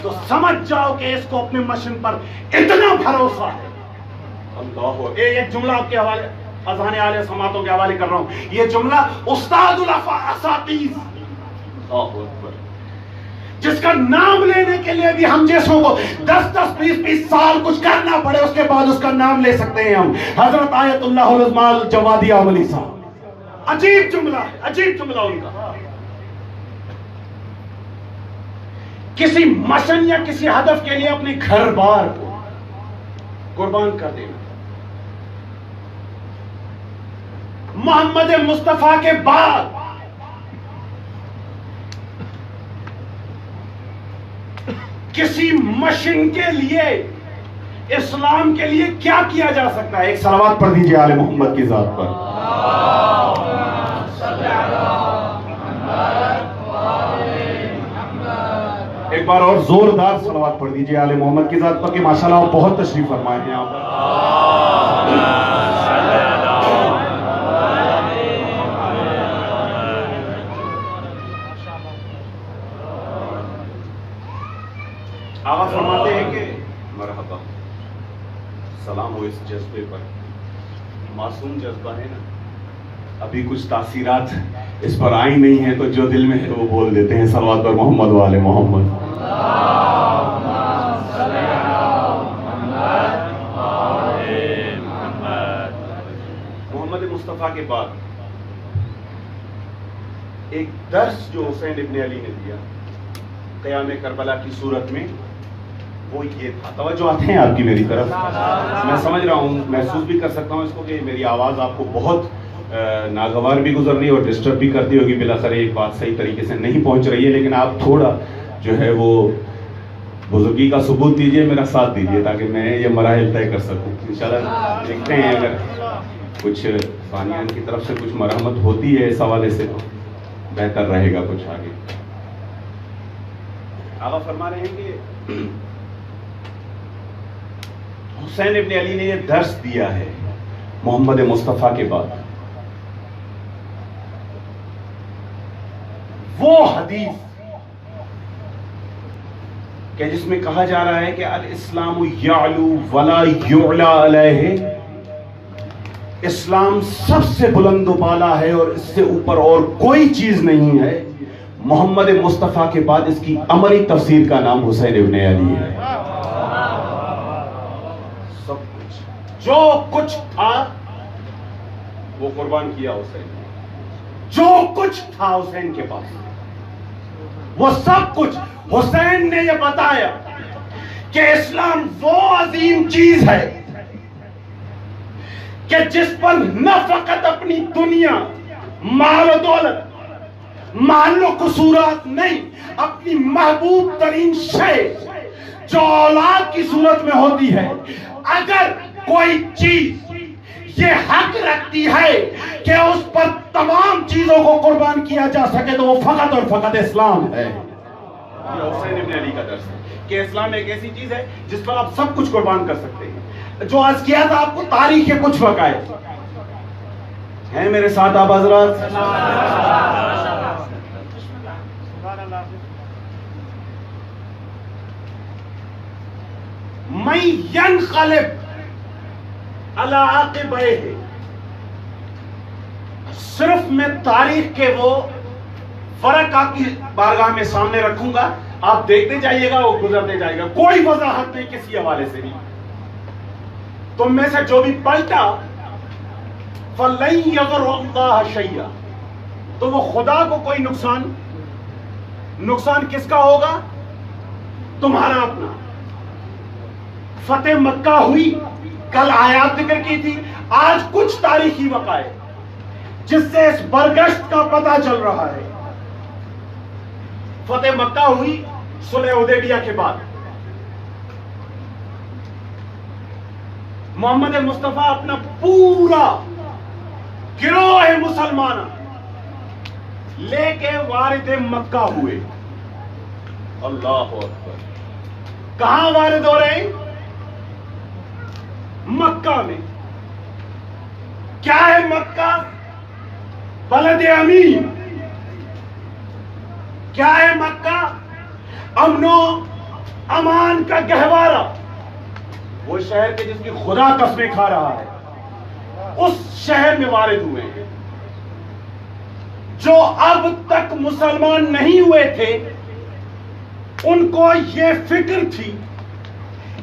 تو سمجھ جاؤ کہ اس کو اپنے مشن پر اتنا بھروسہ ہے. اللہ. ایک جملہ آپ کے حوالے اذان عالیہ سماعتوں کے حوالے کر رہا ہوں. یہ جملہ استاد الاساتذ، اللہ اکبر، جس کا نام لینے کے لیے بھی ہم جیسوں کو 10-20 سال کچھ کرنا پڑے، اس کے بعد اس کا نام لے سکتے ہیں ہم. حضرت آیت اللہ العظمى الجوادی عملی صاحب. عجیب جملہ ہے، عجیب جملہ ان کا. کسی مشن یا کسی ہدف کے لیے اپنے گھر بار کو قربان کر دینا. محمد مصطفیٰ کے بعد کسی مشن کے لیے، اسلام کے لیے کیا کیا جا سکتا ہے؟ ایک صلوات پڑھ دیجئے آل محمد کی ذات پر. ایک بار اور زوردار صلوات پڑھ دیجئے آل محمد کی ذات پر کہ ماشاءاللہ وہ بہت تشریف فرمائے ہیں آپ. آقا فرماتے ہیں کہ مرحبا، سلام ہو اس جذبے پر. معصوم جذبہ ہے نا، ابھی کچھ تاثیرات اس پر آئی نہیں ہیں، تو جو دل میں ہے وہ بول دیتے ہیں. صلوات پر محمد و آل محمد. محمد مصطفیٰ کے بعد ایک درس جو حسین ابن علی نے دیا قیام کربلا کی صورت میں وہ یہ تھا. توجہ آتے ہیں آپ کی میری طرف؟ میں سمجھ رہا ہوں, محسوس بھی کر سکتا ہوں اس کو کہ میری آواز آپ کو بہت ناگوار بھی گزر رہی ہے اور ڈسٹرب بھی کرتی ہوگی, بالاخره ایک بات صحیح طریقے سے نہیں پہنچ رہی ہے, لیکن آپ تھوڑا جو ہے وہ بزرگی کا ثبوت دیجئے, میرا ساتھ دیجئے تاکہ میں یہ مراحل طے کر سکوں. انشاءاللہ دیکھتے ہیں اگر کچھ ثانیان کی طرف سے کچھ مرحمت ہوتی ہے اس حوالے سے تو بہتر رہے گا کچھ آگے. آقا فرما رہے ہیں کہ حسین ابن علی نے یہ درس دیا ہے محمد مصطفیٰ کے بعد. وہ حدیث کہ جس میں کہا جا رہا ہے کہ الاسلام یعلو ولا یعلا علیہ, اسلام سب سے بلند و بالا ہے اور اس سے اوپر اور کوئی چیز نہیں ہے. محمد مصطفیٰ کے بعد اس کی عملی تفسیر کا نام حسین ابن علی ہے. سب کچھ جو کچھ تھا وہ قربان کیا حسین نے. جو کچھ تھا حسین کے پاس وہ سب کچھ حسین نے یہ بتایا کہ اسلام وہ عظیم چیز ہے کہ جس پر نہ فقط اپنی دنیا, مال و دولت, محل و قصورات نہیں, اپنی محبوب ترین شے جو اولاد کی صورت میں ہوتی ہے, اگر کوئی چیز یہ حق رکھتی ہے کہ اس پر تمام چیزوں کو قربان کیا جا سکے تو وہ فقط اور فقط اسلام ہے. یہ حسین ابن علی کا درس ہے کہ اسلام ایک ایسی چیز ہے جس پر آپ سب کچھ قربان کر سکتے ہیں. جو عرض کیا تھا آپ کو تاریخ کے کچھ وقائع ہیں میرے ساتھ آپ حضرات. من ينقلب على عاقبيه, صرف میں تاریخ کے وہ فرق آپ کی بارگاہ میں سامنے رکھوں گا, آپ دیکھتے جائیے گا, وہ گزرتے جائے گا, کوئی وضاحت نہیں کسی حوالے سے بھی. تم میں سے جو بھی پلٹا فَلَن يَضُرَّ اللَّهَ شَيْئًا, تو وہ خدا کو کوئی نقصان کس کا ہوگا؟ تمہارا اپنا. فتح مکہ ہوئی, کل آیات ذکر کی تھی, آج کچھ تاریخی وقائع جس سے اس برگشت کا پتہ چل رہا ہے. فتح مکہ ہوئی صلح حدیبیہ کے بعد. محمد مصطفیٰ اپنا پورا گروہ مسلمان لے کے وارد مکہ ہوئے. اللہ اکبر. کہاں وارد ہو رہے ہیں؟ مکہ میں. کیا ہے مکہ؟ بلد امین. کیا ہے مکہ؟ امن و امان کا گہوارہ. وہ شہر کے جس کی خدا قسمیں کھا رہا ہے, اس شہر میں وارد ہوئے ہیں. جو اب تک مسلمان نہیں ہوئے تھے ان کو یہ فکر تھی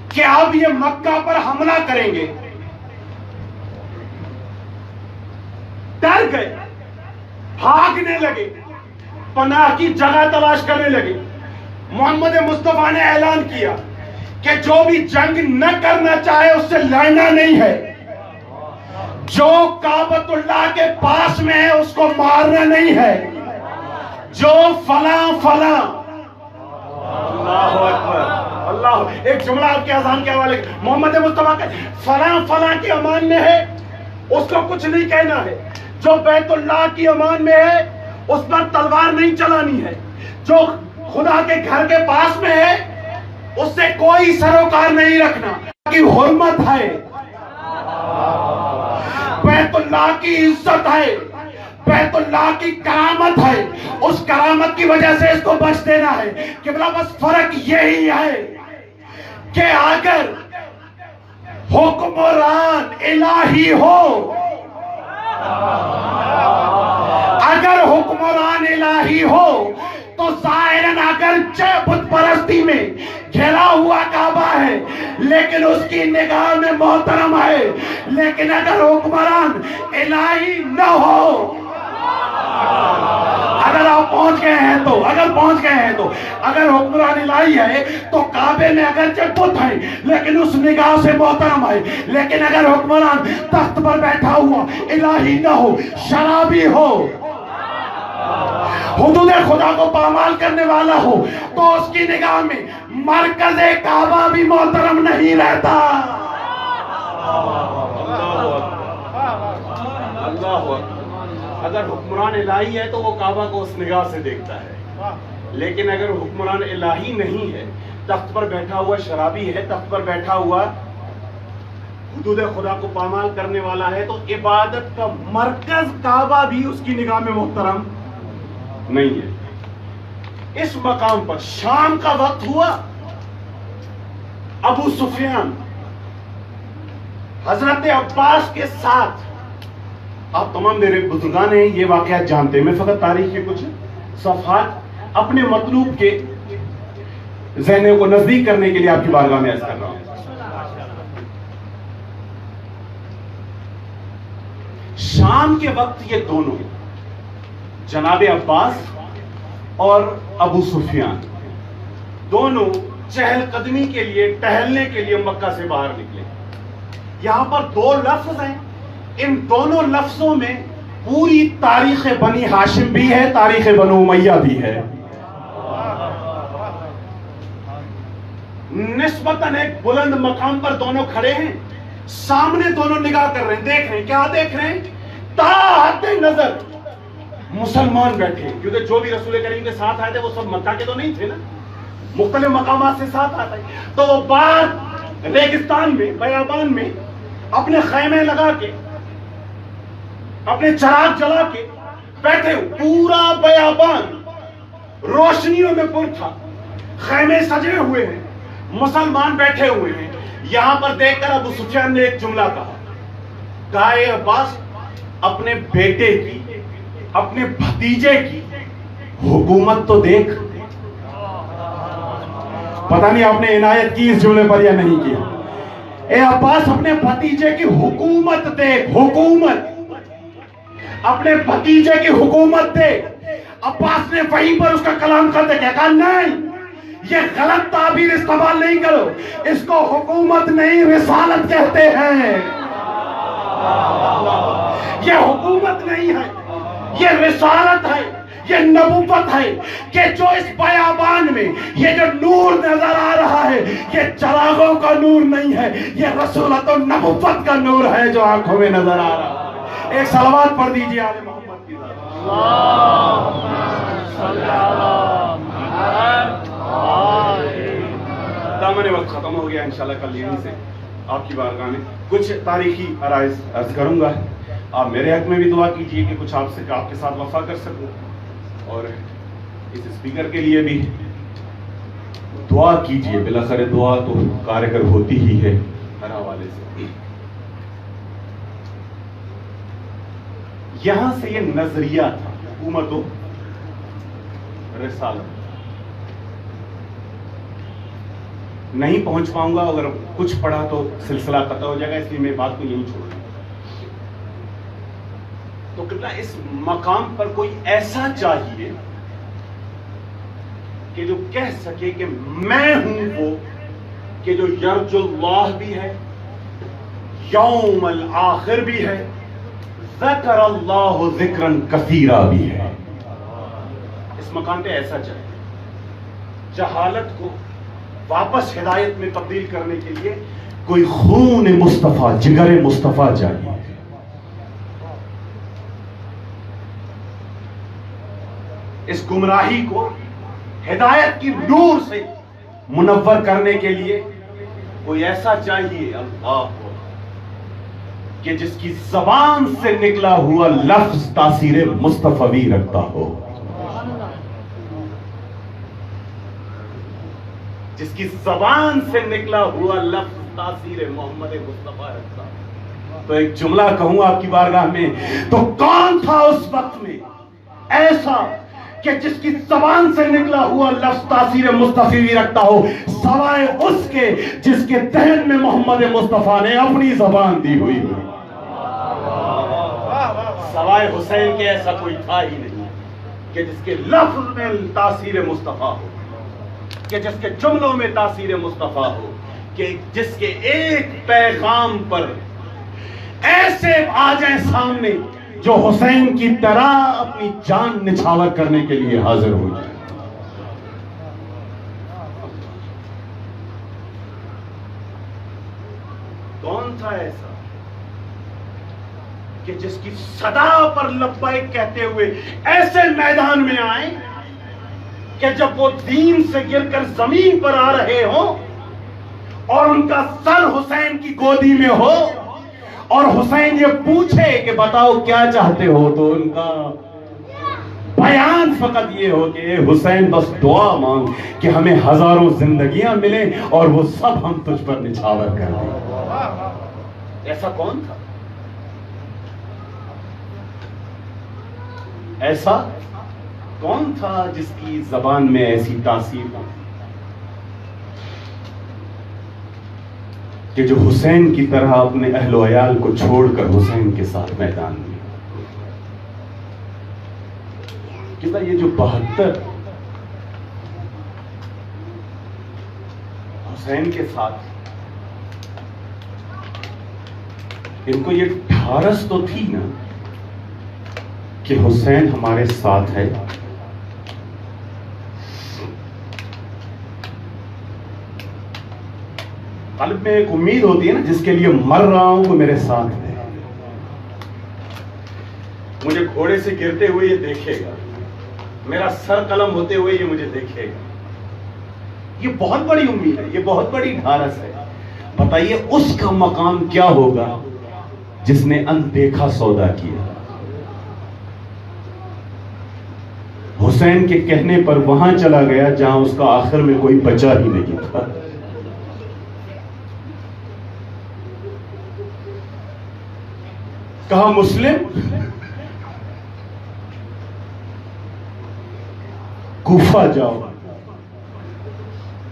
کہ اب یہ مکہ پر حملہ کریں گے. ڈر گئے, بھاگنے لگے, پناہ کی جگہ تلاش کرنے لگے. محمد مصطفیٰ نے اعلان کیا کہ جو بھی جنگ نہ کرنا چاہے اس سے لڑنا نہیں ہے, جو کعبۃ اللہ کے پاس میں ہے اس کو مارنا نہیں ہے, جو فلاں فلاں. اللہ اکبر. اللہ. ایک جملہ آپ کے اذان کے حوالے, محمد مصطفیٰ کے فلاں فلاں کی امان میں ہے اس کو کچھ نہیں کہنا ہے, جو بیت اللہ کی امان میں ہے اس پر تلوار نہیں چلانی ہے, جو خدا کے گھر کے پاس میں ہے اس سے کوئی سروکار نہیں رکھنا کی حرمت ہے, بیت اللہ کی عزت ہے, بیت اللہ کی کرامت ہے, اس کرامت کی وجہ سے اس کو بچ دینا ہے. کہ بلا بس فرق یہی ہے کہ اگر حکمران الہی ہو, اگر حکمران الہی ہو تو ظاہراً اگرچہ بت پرستی میں گھرا ہوا کعبہ ہے لیکن اس کی نگاہ میں محترم ہے. لیکن اگر حکمران الہی نہ ہو, اگر آپ پہنچ گئے ہیں تو اگر حکمران الہی ہے تو کعبے میں اگرچہ بت ہیں لیکن اس نگاہ سے محترم ہے. لیکن اگر حکمران تخت پر بیٹھا ہوا الہی نہ ہو، شرابی ہو، حدود خدا کو پامال کرنے والا ہو، تو اس کی نگاہ میں مرکز کعبہ بھی محترم نہیں رہتا. اللہ اگر حکمران الہی ہے تو وہ کعبہ کو اس نگاہ سے دیکھتا ہے، لیکن اگر حکمران الہی نہیں ہے، تخت پر بیٹھا ہوا شرابی ہے، تخت پر بیٹھا ہوا حدود خدا کو پامال کرنے والا ہے، تو عبادت کا مرکز کعبہ بھی اس کی نگاہ میں محترم نہیں ہے. اس مقام پر شام کا وقت ہوا، ابو سفیان حضرت عباس کے ساتھ، آپ تمام میرے بزرگان ہیں یہ واقعات جانتے ہیں، میں فقط تاریخ کے کچھ صفحات اپنے مطلوب کے ذہنوں کو نزدیک کرنے کے لیے آپ کی بارگاہ میں عرض کر رہا ہوں. شام کے وقت یہ دونوں جناب عباس اور ابو سفیان دونوں چہل قدمی کے لیے، ٹہلنے کے لیے مکہ سے باہر نکلے. یہاں پر دو لفظ ہیں، ان دونوں لفظوں میں پوری تاریخ بنی ہاشم بھی ہے، تاریخ بنو امیہ بھی ہے. نسبتاً ایک بلند مقام پر دونوں کھڑے ہیں، سامنے دونوں نگاہ کر رہے ہیں، دیکھ رہے ہیں. کیا دیکھ رہے ہیں؟ تحت نظر مسلمان بیٹھے ہیں، کیونکہ جو بھی رسول کریم کے ساتھ آئے تھے وہ سب مکہ کے تو نہیں تھے نا، مختلف مقامات سے ساتھ آتے ہیں. تو وہ باہر ریگستان میں، بیابان میں اپنے خیمے لگا کے، اپنے چراغ جلا کے بیٹھے. پورا بیابان روشنیوں میں پر تھا، خیمے سجے ہوئے ہیں، مسلمان بیٹھے ہوئے ہیں. یہاں پر دیکھ کر ابو سفیان نے ایک جملہ کہا، اے عباس، اپنے بیٹے کی، اپنے بھتیجے کی حکومت تو دیکھ. پتہ نہیں آپ نے عنایت کی اس جملے پر یا نہیں کیا. اے عباس، اپنے بھتیجے کی حکومت دیکھ، حکومت، اپنے بھتیجے کی حکومت دیکھ. عباس نے وہیں پر اس کا کلام کرتے کہا نہیں، یہ غلط تعبیر استعمال نہیں کرو، اس کو حکومت نہیں رسالت کہتے ہیں. یہ حکومت نہیں ہے، یہ رسالت ہے، یہ نبوت ہے کہ جو اس بیابان میں یہ جو نور نظر آ رہا ہے یہ چراغوں کا نور نہیں ہے، یہ رسولت و نبوت کا نور ہے جو آنکھوں میں نظر آ رہا ہے. ایک صلوات پڑھ دیجئے آل محمد کی ذات. دامن وقت ختم ہو گیا، انشاءاللہ کل یہیں سے آپ کی بارگاہ میں کچھ تاریخی عرائض عرض کروں گا. آپ میرے حق میں بھی دعا کیجئے کہ کچھ آپ کے ساتھ وفا کر سکوں، اور اس اسپیکر کے لیے بھی دعا کیجئے. بالاخره دعا تو کارگر ہوتی ہی ہے ہر حوالے سے. یہاں سے یہ نظریہ تھا حکومت و رسالت. نہیں پہنچ پاؤں گا، اگر کچھ پڑھا تو سلسلہ قطع ہو جائے گا، اس لیے میں بات کو یہیں چھوڑ دوں. تو قبلہ اس مقام پر کوئی ایسا چاہیے کہ جو کہہ سکے کہ میں ہوں وہ، کہ جو یرج اللہ بھی ہے، یوم الآخر بھی ہے، ذکر اللہ ذکرن کثیرا بھی ہے. اس مقام پہ ایسا چاہیے. جہالت کو واپس ہدایت میں تبدیل کرنے کے لیے کوئی خون مصطفیٰ، جگر مصطفیٰ چاہیے. اس گمراہی کو ہدایت کی نور سے منور کرنے کے لیے کوئی ایسا چاہیے اللہ کو کہ جس کی زبان سے نکلا ہوا لفظ تاثیر مصطفی رکھتا ہو، جس کی زبان سے نکلا ہوا لفظ تاثیر محمد مصطفیٰ رکھتا ہو. تو ایک جملہ کہوں آپ کی بارگاہ میں، تو کون تھا اس وقت میں ایسا کہ جس کی زبان سے نکلا ہوا لفظ تاثیر مصطفی رکھتا ہو، سوائے اس کے جس کے ذہن میں محمد مصطفیٰ نے اپنی زبان دی ہوئی ہو. سوائے حسین کے ایسا کوئی تھا ہی نہیں. کہ جس کے لفظ میں تاثیر مصطفیٰ ہو، کہ جس کے جملوں میں تاثیر مصطفیٰ ہو، کہ جس کے ایک پیغام پر ایسے آ جائیں سامنے جو حسین کی طرح اپنی جان نچھاور کرنے کے لیے حاضر ہو جائے۔ کون تھا ایسا کہ جس کی صدا پر لبیک کہتے ہوئے ایسے میدان میں آئیں کہ جب وہ دین سے گر کر زمین پر آ رہے ہوں اور ان کا سر حسین کی گودی میں ہو اور حسین یہ پوچھے کہ بتاؤ کیا چاہتے ہو، تو ان کا بیان فقط یہ ہو کہ اے حسین بس دعا مانگ کہ ہمیں ہزاروں زندگیاں ملیں اور وہ سب ہم تجھ پر نچھاور کر دیں۔ ایسا کون تھا؟ ایسا کون تھا جس کی زبان میں ایسی تاثیر ہو کہ جو حسین کی طرح اپنے اہل و عیال کو چھوڑ کر حسین کے ساتھ میدان میں؟ کہتا یہ جو 72 حسین کے ساتھ، ان کو یہ ڈھارس تو تھی نا کہ حسین ہمارے ساتھ ہے، قلب میں ایک امید ہوتی ہے نا، جس کے لیے مر رہا ہوں وہ میرے ساتھ ہے، مجھے گھوڑے سے گرتے ہوئے یہ دیکھے گا، میرا سر قلم ہوتے ہوئے یہ مجھے دیکھے گا۔ یہ بہت بڑی امید ہے، یہ بہت بڑی ڈھارس ہے۔ بتائیے اس کا مقام کیا ہوگا جس نے اندیکھا سودا کیا؟ حسین کے کہنے پر وہاں چلا گیا جہاں اس کا آخر میں کوئی بچا ہی نہیں تھا۔ کہا مسلم کوفہ جاؤ،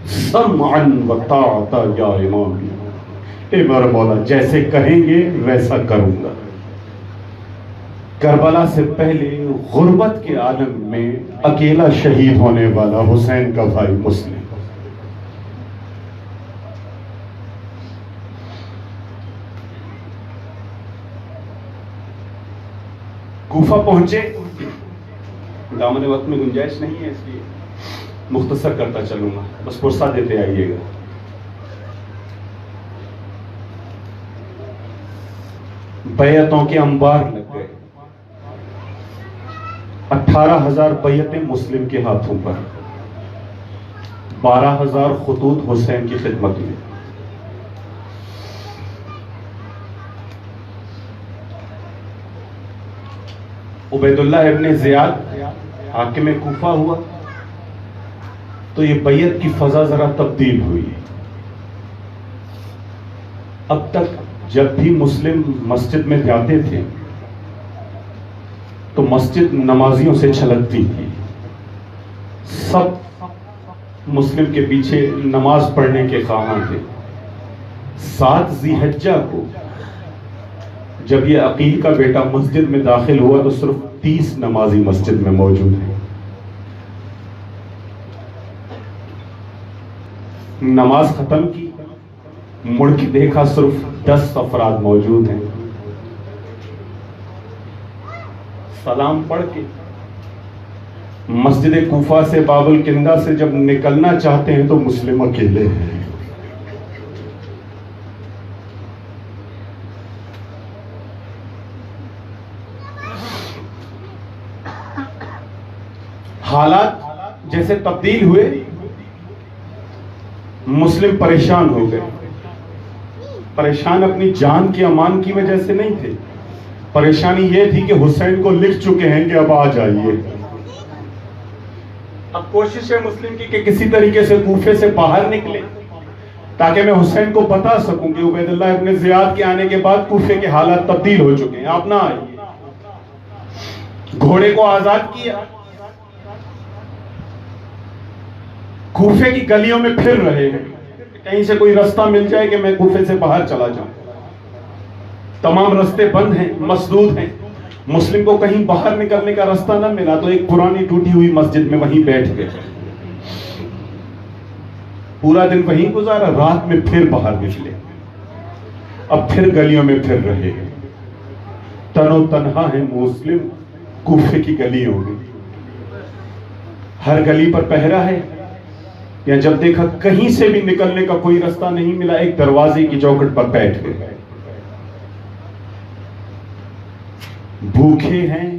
سمعا و طاعتا یا امام، اے میرے مولا جیسے کہیں گے ویسا کروں گا۔ کربلا سے پہلے غربت کے عالم میں اکیلا شہید ہونے والا حسین کا بھائی مسلم، کوفہ پہنچے۔ دامن وقت میں گنجائش نہیں ہے اس لیے مختصر کرتا چلوں گا، بس پرسہ دیتے آئیے گا۔ بیعتوں کے انبار لگ گئے، 18,000 بیعتیں مسلم کے ہاتھوں پر، 12,000 خطوط حسین کی خدمت میں۔ عبید اللہ ابن زیاد حاکم کوفہ ہوا تو یہ بیعت کی فضا ذرا تبدیل ہوئی۔ اب تک جب بھی مسلم مسجد میں جاتے تھے تو مسجد نمازیوں سے چھلکتی تھی، سب مسلم کے پیچھے نماز پڑھنے کے خواہاں تھے۔ 7 ذی الحجہ کو جب یہ عقیل کا بیٹا مسجد میں داخل ہوا تو صرف 30 نمازی مسجد میں موجود ہیں۔ نماز ختم کی، مڑ کے دیکھا صرف 10 افراد موجود ہیں۔ سلام پڑھ کے مسجد کوفہ سے باب الکندہ سے جب نکلنا چاہتے ہیں تو مسلم اکیلے ہیں۔ حالات جیسے تبدیل ہوئے، مسلم پریشان ہو گئے۔ پریشان اپنی جان کی امان کی وجہ سے نہیں تھے، پریشانی یہ تھی کہ حسین کو لکھ چکے ہیں کہ اب آ جائیے۔ اب کوشش ہے مسلم کی کہ کسی طریقے سے کوفے سے باہر نکلے تاکہ میں حسین کو بتا سکوں کہ عبید اللہ ابن زیاد کے آنے کے بعد کوفے کے حالات تبدیل ہو چکے ہیں، آپ نہ آئیے۔ گھوڑے کو آزاد کیا، کوفے کی گلیوں میں پھر رہے ہیں، کہیں سے کوئی رستہ مل جائے کہ میں کوفے سے باہر چلا جاؤں۔ تمام رستے بند ہیں، مسدود ہیں۔ مسلم کو کہیں باہر نکلنے کا راستہ نہ ملا تو ایک پرانی ٹوٹی ہوئی مسجد میں وہیں بیٹھ گئے، پورا دن وہیں گزارا، رات میں پھر باہر نکلے، اب پھر گلیوں میں پھر رہے ہیں، تن و تنہا ہے مسلم کوفے کی گلیوں میں، ہر گلی پر پہرا ہے، یا جب دیکھا کہیں سے بھی نکلنے کا کوئی راستہ نہیں ملا، ایک دروازے کی چوکھٹ پر بیٹھ گئے، بھوکے ہیں،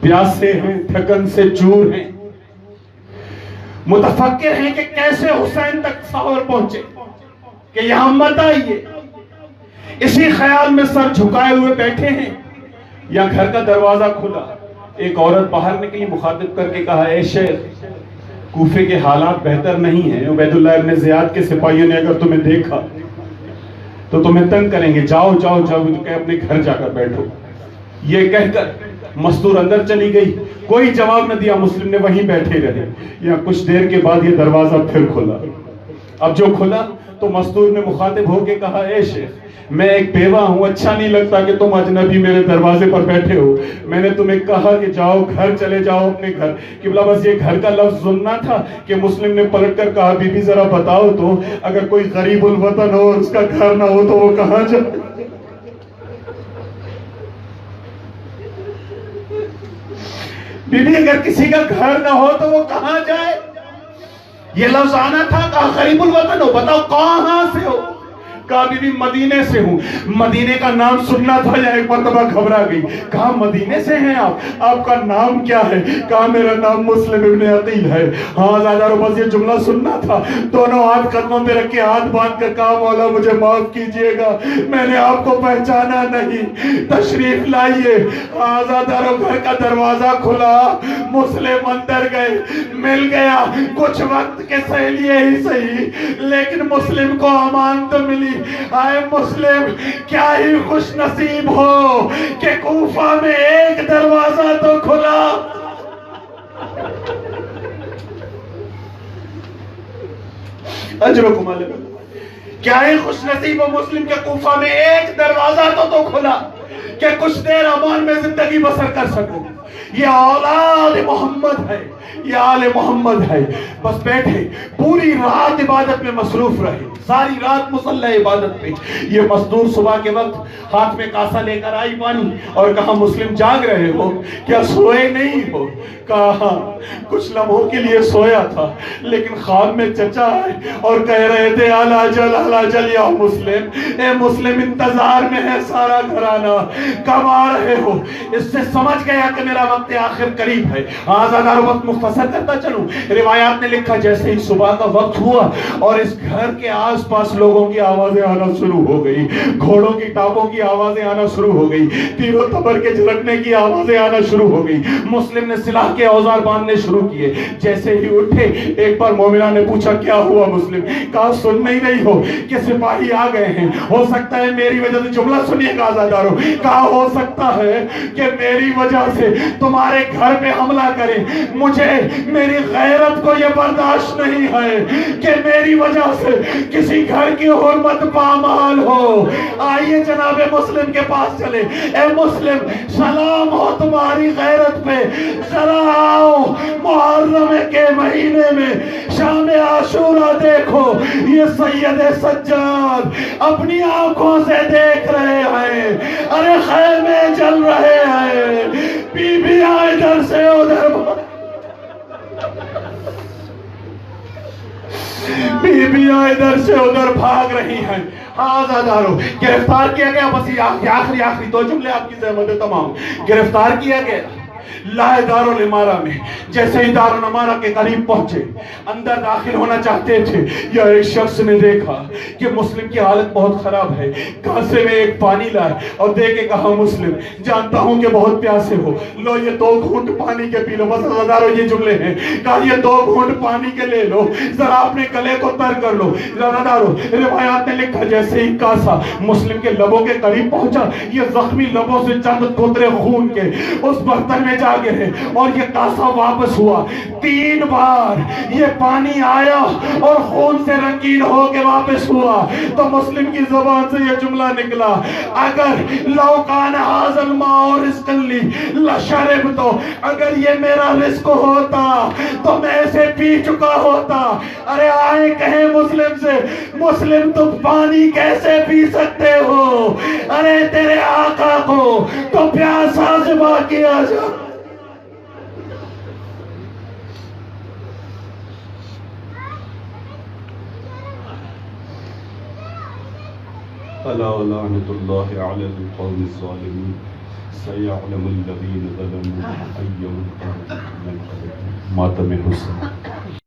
پیاسے ہیں، تھکن سے چور ہیں، متفکر ہیں کہ کیسے حسین تک سحور پہنچے کہ یہاں مت آئیے، اسی خیال میں سر جھکائے ہوئے بیٹھے ہیں، یا گھر کا دروازہ کھلا، ایک عورت باہر نکلی، مخاطب کر کے کہا، اے شیخ کوفے کے حالات بہتر نہیں ہیں، عبید اللہ ابن زیاد کے سپاہیوں نے اگر تمہیں دیکھا تو تمہیں تنگ کریں گے، جاؤ جاؤ جاؤ کہ اپنے گھر جا کر بیٹھو۔ یہ کہہ کر مستور اندر چلی گئی، کوئی جواب نہ دیا، مسلم نے وہیں بیٹھے رہے، یا کچھ دیر کے بعد یہ دروازہ پھر کھلا، اب جو کھلا تو مستور نے مخاطب ہو کے کہا، اے شیخ میں ایک بیوہ ہوں، اچھا نہیں لگتا کہ تم اجنبی میرے دروازے پر بیٹھے ہو، میں نے تمہیں کہا کہ جاؤ گھر چلے جاؤ اپنے گھر، قبلہ بس یہ گھر کا لفظ سننا تھا کہ مسلم نے پلٹ کر کہا، بی بی ذرا بتاؤ تو اگر کوئی غریب الوطن ہو اور اس کا گھر نہ ہو تو وہ کہاں جائے؟ بی بی اگر کسی کا گھر نہ ہو تو وہ کہاں جائے؟ یہ لفظ آنا تھا، کہا غریب الوطن ہو، بتاؤ کہاں سے ہو؟ کہا بی بی مدینے سے ہوں، مدینے کا نام سننا تھا، یا ایک مرتبہ گھبرا گئی، کہا مدینے سے ہیں آپ کا نام کیا ہے؟ کہا میرا نام مسلم ابن عقیل ہے۔ ہاں زیادہ بس یہ جملہ سننا تھا، دونوں ہاتھ قدموں پہ رکھ کے ہاتھ باندھ کر کہا، مولا مجھے معاف کیجئے گا، میں نے آپ کو پہچانا نہیں، تشریف لائیے۔ آزادارو گھر کا دروازہ کھلا، مسلم اندر گئے، مل گیا، کچھ وقت کے لیے ہی صحیح لیکن مسلم کو امان تو ملی۔ آئے مسلم کیا ہی خوش نصیب ہو کہ کوفہ میں ایک دروازہ تو کھلا۔ اجرکم اللہ، کیا ہی خوش نصیب ہو مسلم کے کوفہ میں ایک دروازہ تو کھلا کہ کچھ دیر امان میں زندگی بسر کر سکو۔ یہ اولاد محمد ہے، یہ آل محمد ہے، بس بیٹھے پوری رات عبادت میں مصروف رہے، ساری رات مسلح عبادت پہ۔ یہ مزدور صبح کے وقت ہاتھ میں کاسا لے کر آئی پانی اور کہا، مسلم جاگ رہے ہو کیا سوئے نہیں ہو؟ کہا کچھ لمحوں کے لیے سویا تھا لیکن خواب میں چچا آئے اور کہہ رہے تھے، علاجل یا مسلم، اے مسلم انتظار میں ہے سارا گھرانہ، کب آ رہے ہو؟ اس سے سمجھ گیا کہ میرا وقت آخر قریب ہے۔ آزادار وقت مختصر کرتا چلوں، روایات نے لکھا جیسے ہی صبح کا وقت ہوا اور اس گھر کے آس پاس لوگوں کی آوازیں آنا شروع ہو گئی، گھوڑوں کی ٹاپوں کی آوازیں آنا شروع ہو گئی، تیر و تبر کے جھلکنے کی آوازیں آنا شروع ہو گئی۔ مسلم نے سلاح کے اوزار باندھنے شروع کیے، جیسے ہی اٹھے ایک بار مومنہ نے پوچھا، کیا ہوا مسلم؟ کہا سن نہیں رہی ہو کہ سپاہی آ گئے ہیں، ہو سکتا ہے میری وجہ سے، جملہ سنیے گا آزادارو، کہا ہو سکتا ہے کہ میری وجہ سے تمہارے گھر پہ حملہ کریں، مجھے میری غیرت کو یہ برداشت نہیں ہے کہ میری وجہ سے کسی گھر کی حرمت پامال ہو۔ آئیے جناب مسلم کے پاس چلے، اے مسلم سلام ہو تمہاری غیرت پہ، ذرا آؤ محرم کے مہینے میں شام عاشورہ دیکھو، یہ سید سجاد اپنی آنکھوں سے دیکھ رہے ہیں، ارے خیمے جل رہے ہیں، بی بی ادھر سے ادھر، بیویاں ادھر سے ادھر بھاگ رہی ہیں۔ آزادارو گرفتار کیا گیا، بس یہ آخری دو جملے آپ کی زحمت تمام، گرفتار کیا گیا لائے دار الامارہ میں۔ جیسے ہی دار الامارہ کے قریب پہنچے، اندر داخل ہونا چاہتے تھے، یا ایک شخص نے دیکھا کہ مسلم کی حالت بہت خراب ہے، کاسے میں ایک پانی لائے اور دے کے کہا، مسلم جانتا ہوں کہ بہت پیاسے ہو، لو یہ 2 گھونٹ پانی کے پی لو۔ بس آزادارو یہ جملے ہیں، کہا یہ 2 گھونٹ پانی کے لے لو، ذرا اپنے گلے کو تر کر لو۔ آزادارو روایات نے لکھا جیسے ہی کاسا مسلم کے لبوں کے قریب پہنچا، یہ زخمی لبوں سے چند قطرے خون کے اس برتن میں جا گرے اور یہ کاسا واپس ہوا. 3 بار یہ پانی آیا اور خون سے رنگین ہو کے واپس ہوا. تو مسلم کی زبان سے یہ جملہ نکلا, اگر لو کان ھذا الماء رزقا لی لشربتہ, اگر یہ میرا رزق ہوتا تو میں اسے پی چکا ہوتا. ارے آئے کہیں مسلم سے, مسلم تم پانی کیسے پی سکتے ہو؟ ارے تیرے آقا کو تو پیاسا ذبح کیا جا. ألا لعنة الله على القوم الظالمين سيعلم الذين ظلموا أي منقلب منقلب. ماتم حسن.